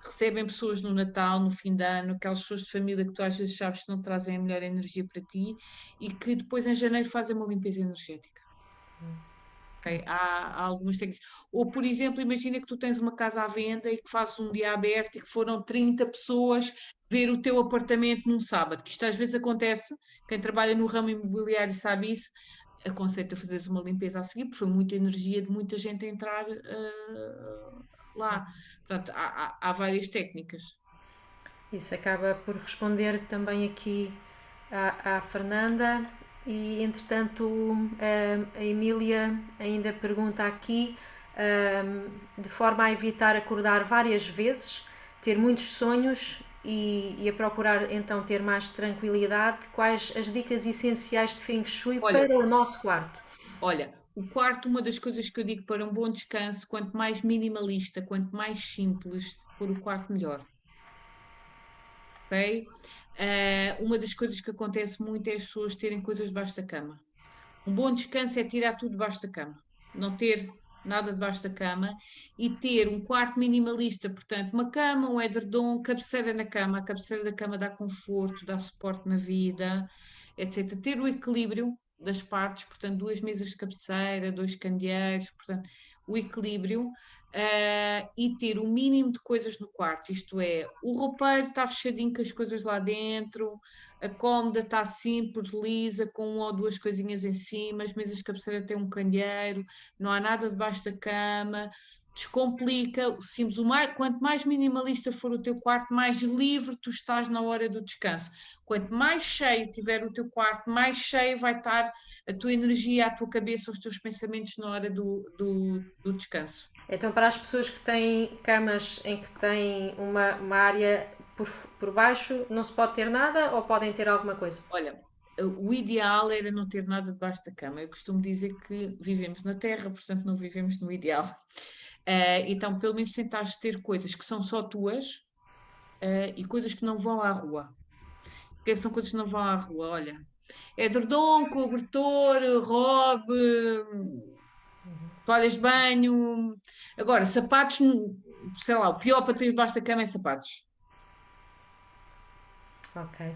recebem pessoas no Natal, no fim de ano, aquelas pessoas de família que tu às vezes sabes que não trazem a melhor energia para ti e que depois em janeiro fazem uma limpeza energética. Okay? Há algumas técnicas. Ou, por exemplo, imagina que tu tens uma casa à venda e que fazes um dia aberto e que foram 30 pessoas ver o teu apartamento num sábado, que isto às vezes acontece, quem trabalha no ramo imobiliário sabe isso, aconselho a fazeres uma limpeza a seguir, porque foi muita energia de muita gente a entrar lá. Portanto, há várias técnicas. Isso acaba por responder também aqui à Fernanda. E entretanto, a Emília ainda pergunta aqui, de forma a evitar acordar várias vezes, ter muitos sonhos e a procurar então ter mais tranquilidade, quais as dicas essenciais de Feng Shui Olha, para o nosso quarto? Olha, o quarto, uma das coisas que eu digo para um bom descanso, quanto mais minimalista, quanto mais simples for o quarto, melhor. Ok? Uma das coisas que acontece muito é as pessoas terem coisas debaixo da cama. Um bom descanso é tirar tudo debaixo da cama. Não ter nada debaixo da cama, e ter um quarto minimalista, portanto, uma cama, um edredom, cabeceira na cama, a cabeceira da cama dá conforto, dá suporte na vida, etc. Ter o equilíbrio das partes, portanto, duas mesas de cabeceira, dois candeeiros, portanto, o equilíbrio. E ter o mínimo de coisas no quarto, isto é, o roupeiro está fechadinho com as coisas lá dentro, a cômoda está simples, lisa, com uma ou duas coisinhas em cima, as mesas de cabeceira têm um candeeiro, não há nada debaixo da cama, descomplica, simples, quanto mais minimalista for o teu quarto, mais livre tu estás na hora do descanso. Quanto mais cheio tiver o teu quarto, mais cheio vai estar a tua energia, a tua cabeça, os teus pensamentos na hora do descanso. Então, para as pessoas que têm camas em que têm uma área por baixo, não se pode ter nada ou podem ter alguma coisa? Olha, o ideal era não ter nada debaixo da cama. Eu costumo dizer que vivemos na Terra, portanto não vivemos no ideal. Então, pelo menos tentares ter coisas que são só tuas, e coisas que não vão à rua. O que é que são coisas que não vão à rua? Olha, edredom, cobertor, robe, toalhas de banho. Agora, sapatos, sei lá, o pior para ter debaixo da cama é sapatos. Ok.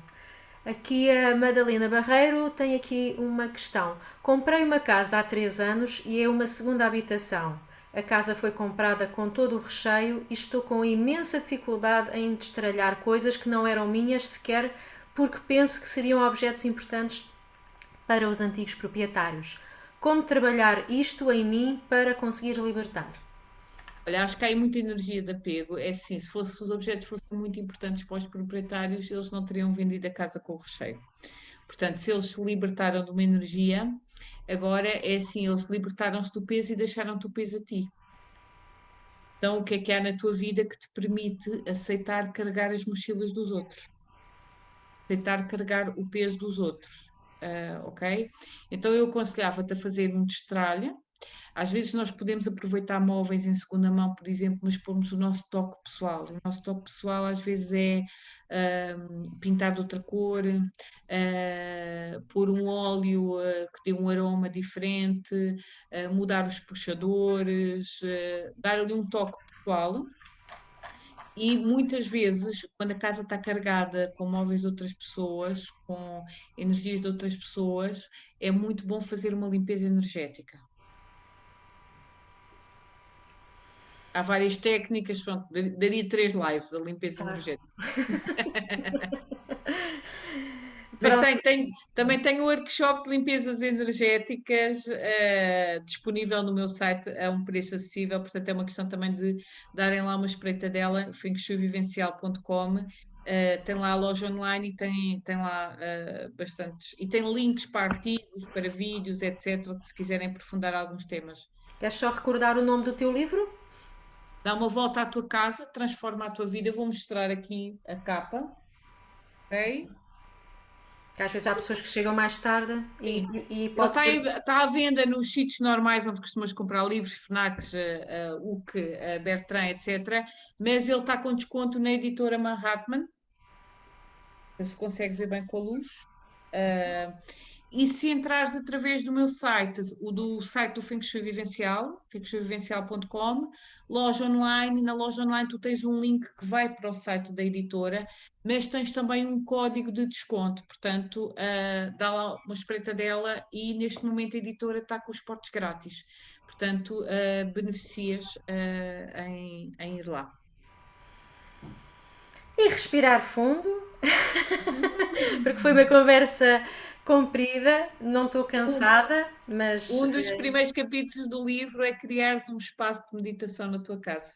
Aqui a Madalena Barreiro tem aqui uma questão. Comprei uma casa há 3 anos e é uma segunda habitação. A casa foi comprada com todo o recheio e estou com imensa dificuldade em destralhar coisas que não eram minhas sequer porque penso que seriam objetos importantes para os antigos proprietários. Como trabalhar isto em mim para conseguir libertar? Olha, acho que há aí muita energia de apego. É assim, se os objetos fossem muito importantes para os proprietários, eles não teriam vendido a casa com o recheio. Portanto, se eles se libertaram de uma energia, agora é assim, eles libertaram-se do peso e deixaram-te o peso a ti. Então, o que é que há na tua vida que te permite aceitar carregar as mochilas dos outros? Aceitar carregar o peso dos outros, ok? Então, eu aconselhava-te a fazer um destralhe. Às vezes nós podemos aproveitar móveis em segunda mão, por exemplo, mas pormos o nosso toque pessoal. O nosso toque pessoal às vezes é pintar de outra cor, pôr um óleo que dê um aroma diferente, mudar os puxadores, dar ali um toque pessoal. E muitas vezes, quando a casa está carregada com móveis de outras pessoas, com energias de outras pessoas, é muito bom fazer uma limpeza energética. Há várias técnicas, pronto, daria 3 lives a limpeza Claro. energética. Mas Pronto. também tenho um workshop de limpezas energéticas disponível no meu site a um preço acessível, portanto é uma questão também de darem lá uma espreitadela, fengshuivivencial.com. Tem lá a loja online e tem lá bastantes. E tem links para artigos, para vídeos, etc., se quiserem aprofundar alguns temas. Queres só recordar o nome do teu livro? Dá uma volta à tua casa, transforma a tua vida. Eu vou mostrar aqui a capa, ok? Que às vezes há pessoas que chegam mais tarde Sim. e Ele pode ser. está à venda nos sítios normais onde costumas comprar livros, Fnacs, UC, Bertrand, etc. Mas ele está com desconto na editora Manhattan. Se consegue ver bem com a luz. Uh, e se entrares através do meu site, o do site do Feng Shui Vivencial, fengshuivivencial.com, loja online, na loja online tu tens um link que vai para o site da editora, mas tens também um código de desconto, portanto, dá lá uma espreita dela e neste momento a editora está com os portos grátis, portanto, beneficias em ir lá. E respirar fundo, porque foi uma conversa comprida, não estou cansada, mas Um dos primeiros capítulos do livro é criares um espaço de meditação na tua casa.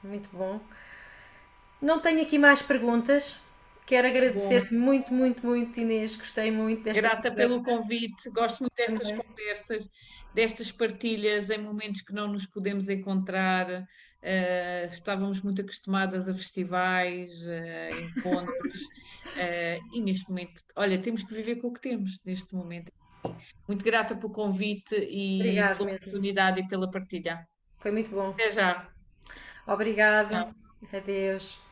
muito bom. Não tenho aqui mais perguntas. Quero Bom, agradecer-te muito, muito, muito, Inês. Gostei muito desta grata pelo conversa convite, gosto muito destas também. conversas, destas partilhas em momentos que não nos podemos encontrar. Estávamos muito acostumadas a festivais, encontros, e neste momento, olha, temos que viver com o que temos neste momento. Muito grata pelo convite e Obrigado pela mesmo. oportunidade e pela partilha. Foi muito bom. Até já. Obrigado. Tchau. Adeus.